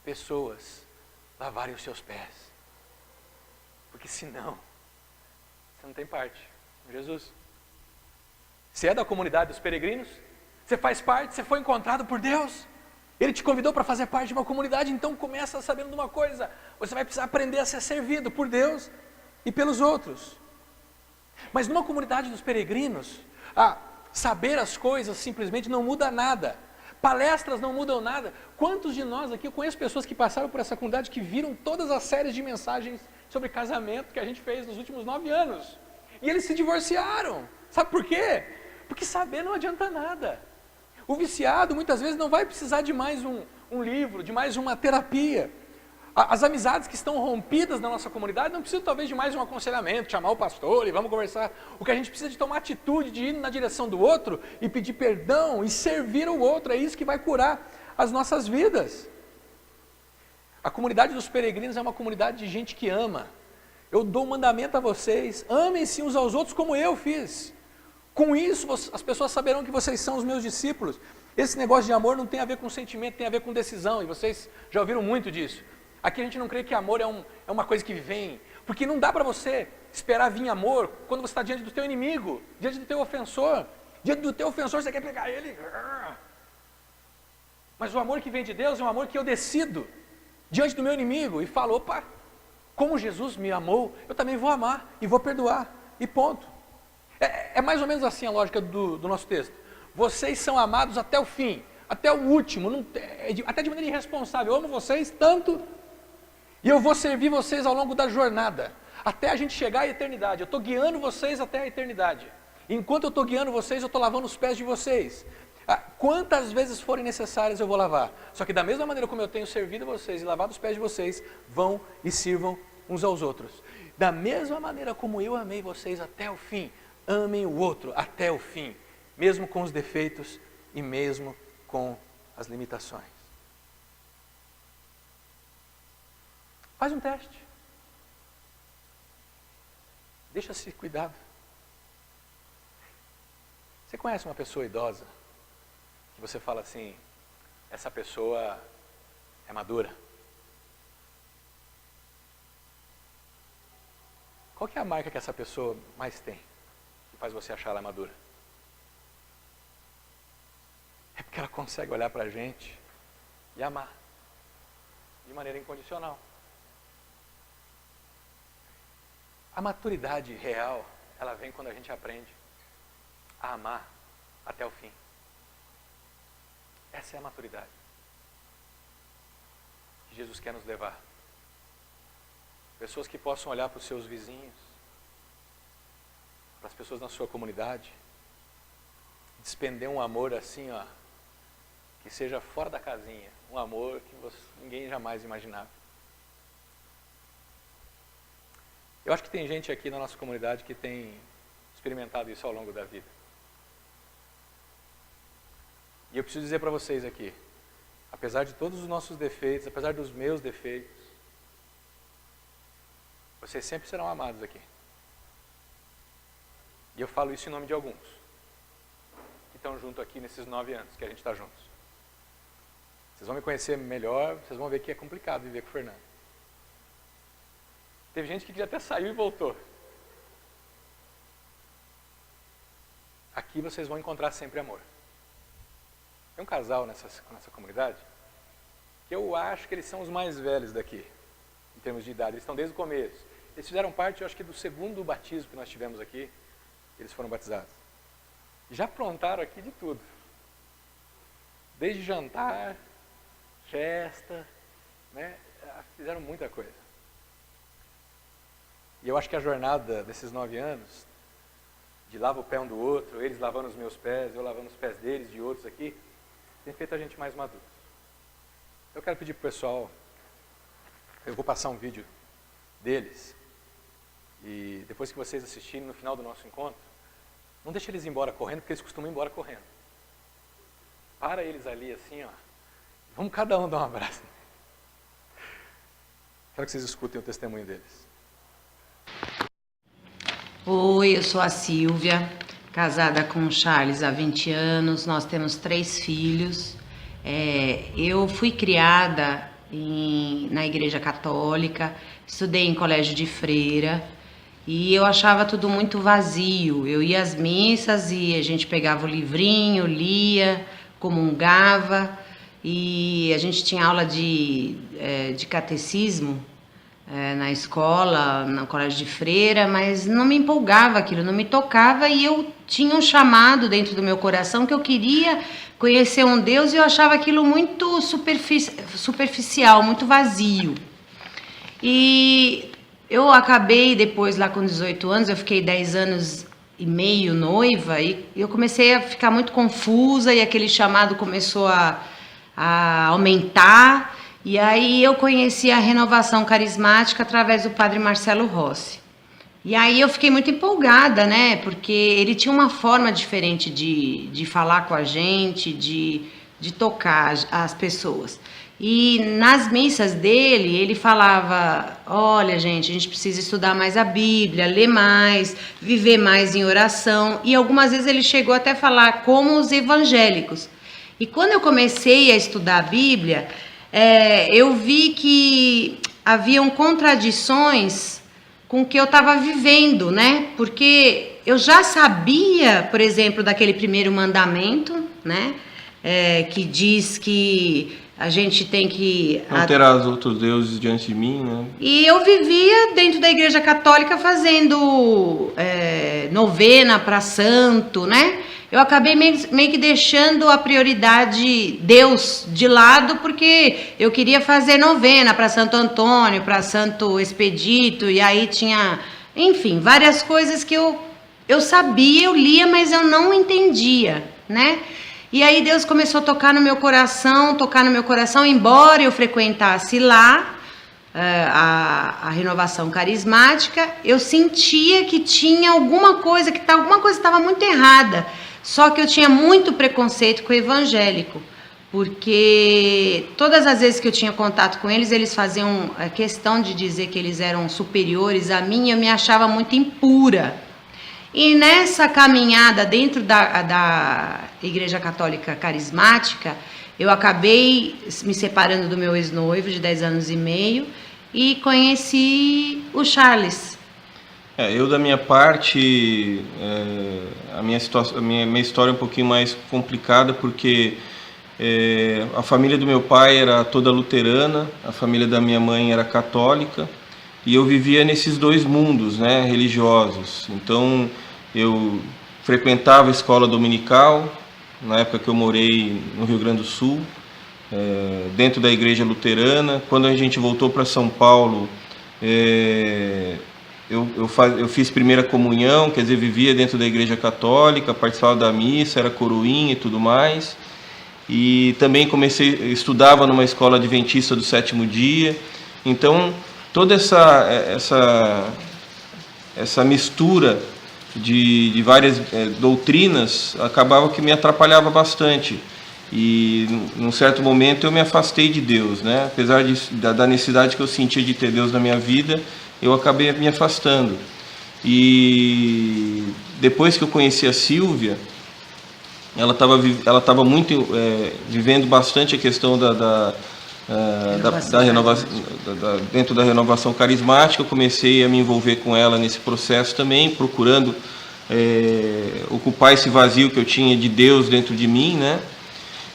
A: pessoas lavarem os seus pés. Porque senão, você não tem parte com Jesus. Você é da comunidade dos peregrinos? Você faz parte, você foi encontrado por Deus. Ele te convidou para fazer parte de uma comunidade, então começa sabendo de uma coisa. Você vai precisar aprender a ser servido por Deus e pelos outros. Mas numa comunidade dos peregrinos, saber as coisas simplesmente não muda nada. Palestras não mudam nada. Quantos de nós aqui, eu conheço pessoas que passaram por essa comunidade que viram todas as séries de mensagens sobre casamento que a gente fez nos últimos 9 anos. E eles se divorciaram. Sabe por quê? Porque saber não adianta nada. O viciado muitas vezes não vai precisar de mais um livro, de mais uma terapia. As amizades que estão rompidas na nossa comunidade não precisam talvez de mais um aconselhamento, chamar o pastor e vamos conversar. O que a gente precisa é de tomar atitude, de ir na direção do outro e pedir perdão e servir o outro. É isso que vai curar as nossas vidas. A comunidade dos peregrinos é uma comunidade de gente que ama. Eu dou um mandamento a vocês, amem-se uns aos outros como eu fiz. Com isso as pessoas saberão que vocês são os meus discípulos. Esse negócio de amor não tem a ver com sentimento, tem a ver com decisão, e vocês já ouviram muito disso. Aqui a gente não crê que amor é uma coisa que vem, porque não dá para você esperar vir amor quando você está diante do teu inimigo, diante do teu ofensor. Diante do teu ofensor você quer pegar ele. Mas o amor que vem de Deus é um amor que eu decido diante do meu inimigo e falo, opa, como Jesus me amou, eu também vou amar e vou perdoar, e ponto. É mais ou menos assim a lógica do nosso texto. Vocês são amados até o fim, até o último, até de maneira irresponsável. Eu amo vocês tanto e eu vou servir vocês ao longo da jornada, até a gente chegar à eternidade. Eu estou guiando vocês até a eternidade. Enquanto eu estou guiando vocês, eu estou lavando os pés de vocês. Quantas vezes forem necessárias eu vou lavar. Só que da mesma maneira como eu tenho servido vocês e lavado os pés de vocês, vão e sirvam uns aos outros. Da mesma maneira como eu amei vocês até o fim, amem o outro até o fim, mesmo com os defeitos e mesmo com as limitações. Faz um teste. Deixa-se cuidado. Você conhece uma pessoa idosa que você fala assim, essa pessoa é madura? Qual que é a marca que essa pessoa mais tem, que faz você achar ela madura? É porque ela consegue olhar para a gente e amar, de maneira incondicional. A maturidade real, ela vem quando a gente aprende a amar até o fim. Essa é a maturidade que Jesus quer nos levar. Pessoas que possam olhar para os seus vizinhos, para as pessoas na sua comunidade, despender um amor assim, ó, que seja fora da casinha, um amor que ninguém jamais imaginava. Eu acho que tem gente aqui na nossa comunidade que tem experimentado isso ao longo da vida. E eu preciso dizer para vocês aqui, apesar de todos os nossos defeitos, apesar dos meus defeitos, vocês sempre serão amados aqui. E eu falo isso em nome de alguns que estão junto aqui nesses 9 anos que a gente está juntos. Vocês vão me conhecer melhor, vocês vão ver que é complicado viver com o Fernando. Teve gente que já até saiu e voltou. Aqui vocês vão encontrar sempre amor. Tem um casal nessa comunidade que eu acho que eles são os mais velhos daqui, em termos de idade. Eles estão desde o começo. Eles fizeram parte, eu acho que do segundo batismo que nós tivemos aqui. Eles foram batizados. E já aprontaram aqui de tudo. Desde jantar, festa, né? Fizeram muita coisa. E eu acho que a jornada desses 9 anos, de lavar o pé um do outro, eles lavando os meus pés, eu lavando os pés deles, de outros aqui, tem feito a gente mais maduro. Eu quero pedir para o pessoal, eu vou passar um vídeo deles, e depois que vocês assistirem no final do nosso encontro, não deixe eles ir embora correndo, porque eles costumam ir embora correndo. Para eles ali assim, ó, vamos cada um dar um abraço. Quero que vocês escutem o testemunho deles.
B: Oi, eu sou a Silvia, casada com o Charles há 20 anos, nós temos 3 filhos. Eu fui criada na igreja católica, estudei em colégio de freira e eu achava tudo muito vazio. Eu ia às missas e a gente pegava o livrinho, lia, comungava e a gente tinha aula de catecismo na escola, no colégio de freira, mas não me empolgava aquilo, não me tocava e eu tinha um chamado dentro do meu coração que eu queria conhecer um Deus e eu achava aquilo muito superficial, muito vazio. E eu acabei depois, lá com 18 anos, eu fiquei 10 anos e meio noiva e eu comecei a ficar muito confusa e aquele chamado começou a aumentar. E aí eu conheci a renovação carismática através do padre Marcelo Rossi. E aí eu fiquei muito empolgada, né? Porque ele tinha uma forma diferente de falar com a gente, de tocar as pessoas. E nas missas dele, ele falava, olha gente, a gente precisa estudar mais a Bíblia, ler mais, viver mais em oração. E algumas vezes ele chegou até a falar como os evangélicos. E quando eu comecei a estudar a Bíblia, eu vi que haviam contradições com o que eu estava vivendo, né? Porque eu já sabia, por exemplo, daquele primeiro mandamento, né? Que diz que a gente tem que...
C: Não terás outros deuses diante de mim, né?
B: E eu vivia dentro da igreja católica fazendo novena para santo, né? Eu acabei meio que deixando a prioridade Deus de lado, porque eu queria fazer novena para Santo Antônio, para Santo Expedito, e aí tinha, enfim, várias coisas que eu sabia, eu lia, mas eu não entendia, né? E aí Deus começou a tocar no meu coração, embora eu frequentasse lá, a renovação carismática, eu sentia que tinha alguma coisa estava muito errada. Só que eu tinha muito preconceito com o evangélico, porque todas as vezes que eu tinha contato com eles, eles faziam questão de dizer que eles eram superiores a mim, eu me achava muito impura. E nessa caminhada dentro da Igreja Católica Carismática, eu acabei me separando do meu ex-noivo de 10 anos e meio e conheci o Charles.
C: Eu, da minha parte, a minha história é um pouquinho mais complicada, porque a família do meu pai era toda luterana, a família da minha mãe era católica, e eu vivia nesses 2 mundos, né, religiosos. Então, eu frequentava a escola dominical, na época que eu morei no Rio Grande do Sul, dentro da igreja luterana. Quando a gente voltou para São Paulo, eu fiz primeira comunhão, quer dizer, vivia dentro da igreja católica, participava da missa, era coroinha e tudo mais. E também estudava numa escola adventista do sétimo dia. Então, toda essa mistura de várias doutrinas acabava que me atrapalhava bastante. E, num certo momento, eu me afastei de Deus, né? Apesar da necessidade que eu sentia de ter Deus na minha vida, eu acabei me afastando. E depois que eu conheci a Silvia, ela estava muito vivendo bastante a questão da renovação, dentro da renovação carismática. Eu comecei a me envolver com ela nesse processo também, procurando ocupar esse vazio que eu tinha de Deus dentro de mim, né?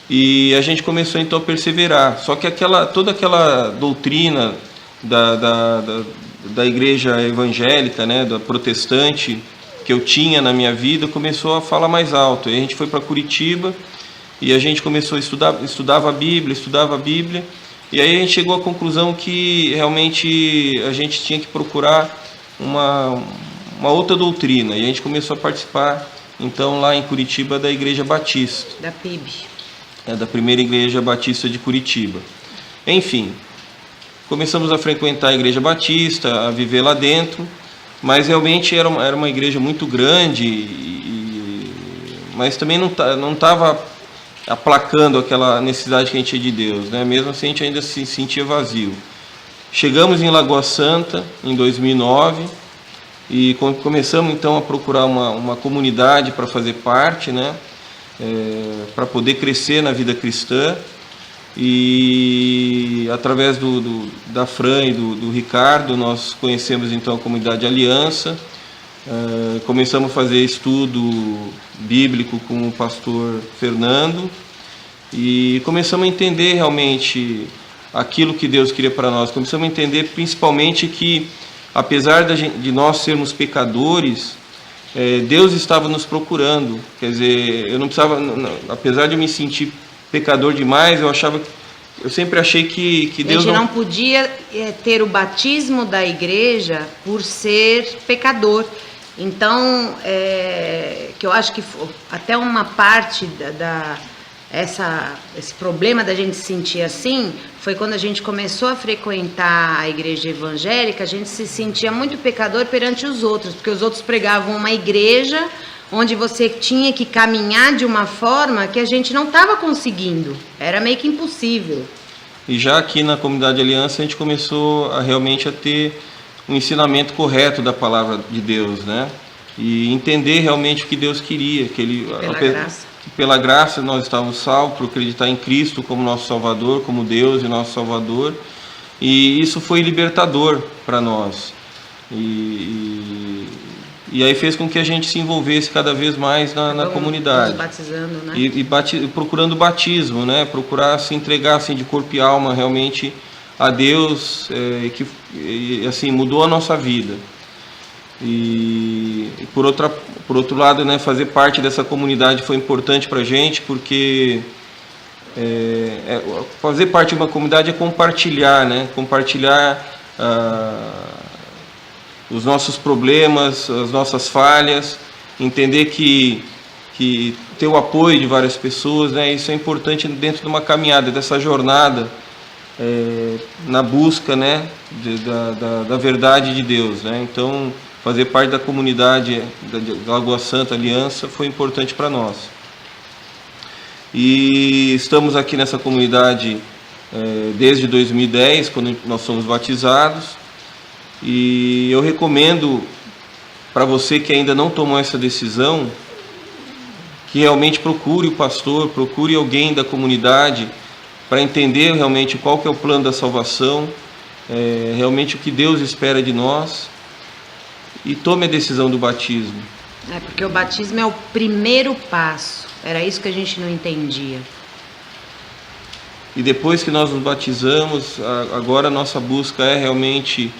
C: E a gente começou então a perseverar. Só que toda aquela doutrina da igreja evangélica, né, da protestante, que eu tinha na minha vida, começou a falar mais alto. E a gente foi para Curitiba e a gente começou a estudava a Bíblia, e aí a gente chegou à conclusão que realmente a gente tinha que procurar uma outra doutrina. E a gente começou a participar, então, lá em Curitiba, da Igreja Batista.
B: Da PIB.
C: Da primeira Igreja Batista de Curitiba. Enfim, começamos a frequentar a Igreja Batista, a viver lá dentro, mas realmente era uma igreja muito grande, mas também não estava aplacando aquela necessidade que a gente tinha de Deus, né? Mesmo assim, a gente ainda se sentia vazio. Chegamos em Lagoa Santa em 2009 e começamos então a procurar uma comunidade para fazer parte, né? Para poder crescer na vida cristã. E através da Fran e do Ricardo, nós conhecemos então a comunidade Aliança. Começamos a fazer estudo bíblico com o pastor Fernando e começamos a entender realmente aquilo que Deus queria para nós. Começamos a entender principalmente que, apesar de nós sermos pecadores, Deus estava nos procurando. Quer dizer, eu não precisava, apesar de eu me sentir pecador demais, eu sempre achei que Deus
B: A gente não podia ter o batismo da igreja por ser pecador. Então, que eu acho que até uma parte esse problema da gente se sentir assim, foi quando a gente começou a frequentar a igreja evangélica. A gente se sentia muito pecador perante os outros, porque os outros pregavam uma igreja onde você tinha que caminhar de uma forma que a gente não estava conseguindo, era meio que impossível.
C: E já aqui na comunidade Aliança a gente começou realmente a ter um ensinamento correto da palavra de Deus, né? E entender realmente o que Deus queria, que pela graça nós estávamos salvos por acreditar em Cristo como nosso Salvador, como Deus e nosso Salvador, e isso foi libertador para nós. E aí fez com que a gente se envolvesse cada vez mais na comunidade.
B: Nos batizando, né?
C: E procurando batismo, né? Procurar se entregar assim, de corpo e alma realmente a Deus, que assim, mudou a nossa vida. E por outro lado, né, fazer parte dessa comunidade foi importante para a gente, porque fazer parte de uma comunidade é compartilhar, né? Compartilhar os nossos problemas, as nossas falhas, entender que ter o apoio de várias pessoas, né, isso é importante dentro de uma caminhada, dessa jornada na busca, né, da verdade de Deus, né? Então, fazer parte da comunidade da Lagoa Santa Aliança foi importante para nós. E estamos aqui nessa comunidade desde 2010, quando nós somos batizados. E eu recomendo para você que ainda não tomou essa decisão, que realmente procure o pastor, procure alguém da comunidade para entender realmente qual que é o plano da salvação, realmente o que Deus espera de nós, e tome a decisão do batismo.
B: Porque o batismo é o primeiro passo, era isso que a gente não entendia.
C: E depois que nós nos batizamos, agora a nossa busca é realmente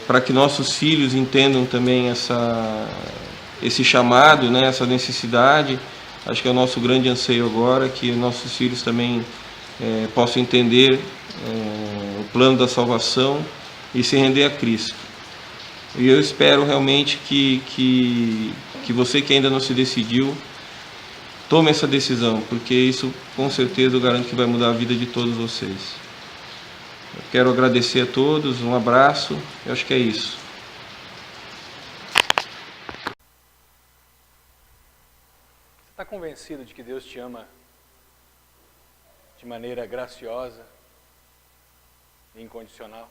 C: para que nossos filhos entendam também esse chamado, né, essa necessidade, Acho que é o nosso grande anseio agora, que nossos filhos também possam entender o plano da salvação e se render a Cristo. E eu espero realmente que você que ainda não se decidiu, tome essa decisão, porque isso com certeza eu garanto que vai mudar a vida de todos vocês. Eu quero agradecer a todos, um abraço, eu acho que é isso.
A: Você está convencido de que Deus te ama de maneira graciosa e incondicional?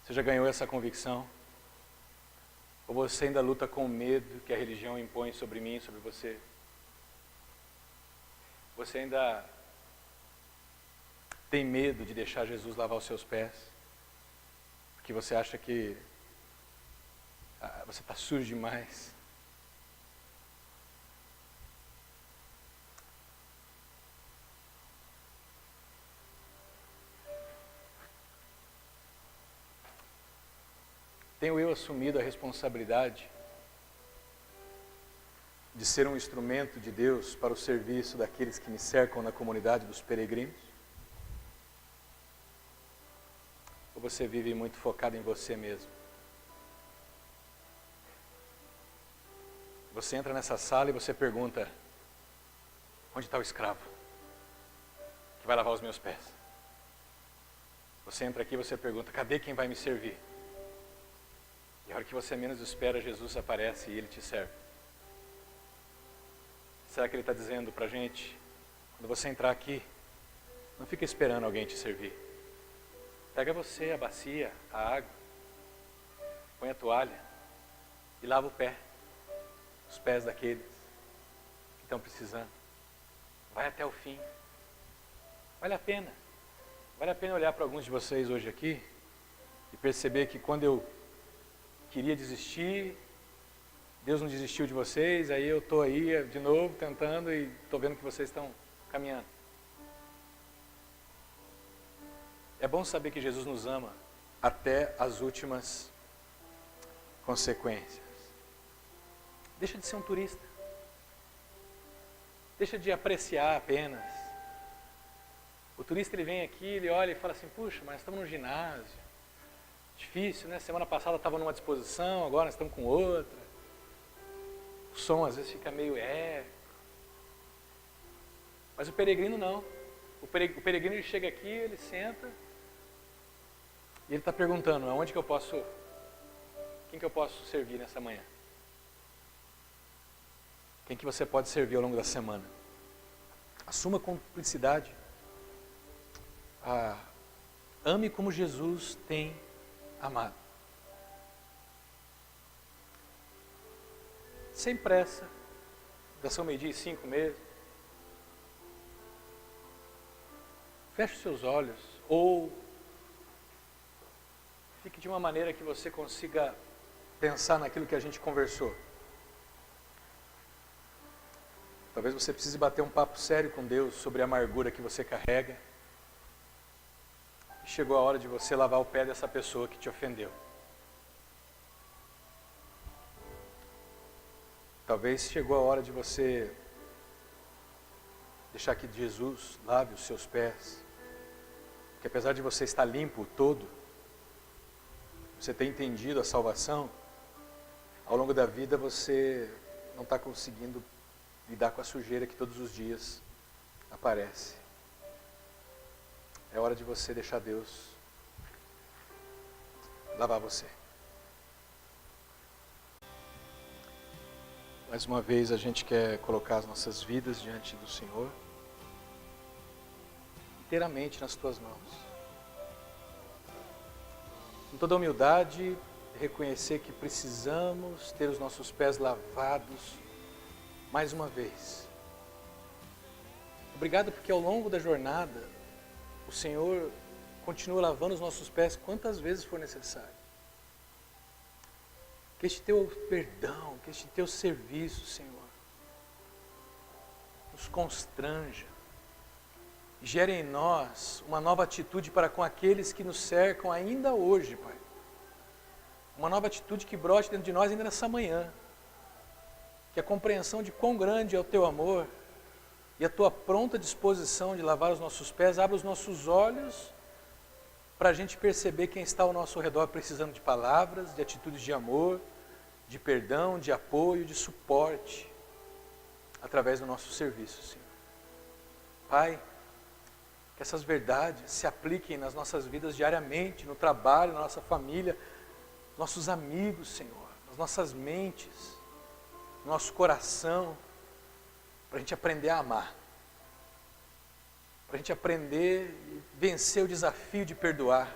A: Você já ganhou essa convicção? Ou você ainda luta com o medo que a religião impõe sobre mim e sobre você? Você ainda tem medo de deixar Jesus lavar os seus pés? Porque você acha que você está sujo demais? Tenho eu assumido a responsabilidade de ser um instrumento de Deus para o serviço daqueles que me cercam na comunidade dos peregrinos? Ou você vive muito focado em você mesmo? Você entra nessa sala e você pergunta: onde está o escravo que vai lavar os meus pés? Você entra aqui e você pergunta: cadê quem vai me servir? E a hora que você menos espera, Jesus aparece e Ele te serve. Será que Ele está dizendo para a gente, quando você entrar aqui, não fica esperando alguém te servir. Pega você a bacia, a água, põe a toalha e lava o pé, os pés daqueles que estão precisando. Vai até o fim. Vale a pena. Vale a pena olhar para alguns de vocês hoje aqui e perceber que quando eu queria desistir, Deus não desistiu de vocês, aí eu estou aí de novo tentando e estou vendo que vocês estão caminhando. É bom saber que Jesus nos ama até as últimas consequências. Deixa de ser um turista. Deixa de apreciar apenas. O turista ele vem aqui, ele olha e fala assim: puxa, mas estamos no ginásio. Difícil, né? Semana passada estava numa disposição, agora nós estamos com outra. O som às vezes fica meio eco. Mas o peregrino não. O peregrino ele chega aqui, ele senta e ele está perguntando: aonde que eu posso, quem que eu posso servir nessa manhã? Quem que você pode servir ao longo da semana? Assuma cumplicidade. Ame como Jesus tem amado. Sem pressa. Já são 12:05 mesmo. Feche os seus olhos. Ou fique de uma maneira que você consiga pensar naquilo que a gente conversou. Talvez você precise bater um papo sério com Deus sobre a amargura que você carrega. E chegou a hora de você lavar o pé dessa pessoa que te ofendeu. Talvez chegou a hora de você deixar que Jesus lave os seus pés. Porque apesar de você estar limpo todo, você ter entendido a salvação, ao longo da vida você não está conseguindo lidar com a sujeira que todos os dias aparece. É hora de você deixar Deus lavar você. Mais uma vez a gente quer colocar as nossas vidas diante do Senhor, inteiramente nas tuas mãos. Com toda a humildade, reconhecer que precisamos ter os nossos pés lavados mais uma vez. Obrigado porque ao longo da jornada, o Senhor continua lavando os nossos pés quantas vezes for necessário. Que este teu perdão, que este teu serviço, Senhor, nos constranja e gere em nós uma nova atitude para com aqueles que nos cercam ainda hoje, Pai. Uma nova atitude que brote dentro de nós ainda nessa manhã. que a compreensão de quão grande é o teu amor e a tua pronta disposição de lavar os nossos pés abra os nossos olhos para a gente perceber quem está ao nosso redor precisando de palavras, de atitudes de amor, de perdão, de apoio, de suporte, através do nosso serviço, Senhor. Pai, que essas verdades se apliquem nas nossas vidas diariamente, no trabalho, na nossa família, nossos amigos, Senhor, nas nossas mentes, no nosso coração, para a gente aprender a amar, para a gente aprender e vencer o desafio de perdoar,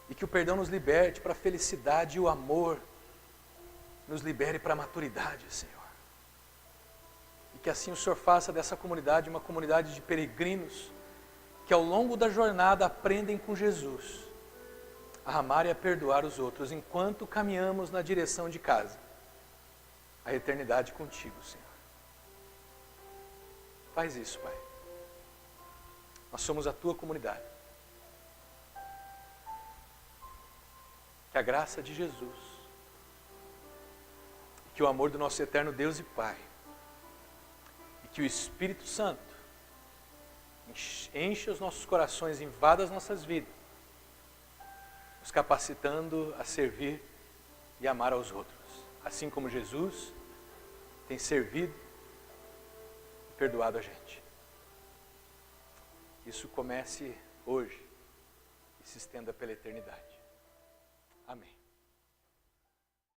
A: e que o perdão nos liberte para a felicidade e o amor nos libere para a maturidade, Senhor. E que assim o Senhor faça dessa comunidade uma comunidade de peregrinos que ao longo da jornada aprendem com Jesus a amar e a perdoar os outros enquanto caminhamos na direção de casa, a eternidade contigo, Senhor. Faz isso, Pai. Nós somos a tua comunidade. Que a graça de Jesus, que o amor do nosso eterno Deus e Pai, e que o Espírito Santo encha os nossos corações, invada as nossas vidas, nos capacitando a servir e amar aos outros, assim como Jesus tem servido e perdoado a gente. Isso comece hoje e se estenda pela eternidade. Amém.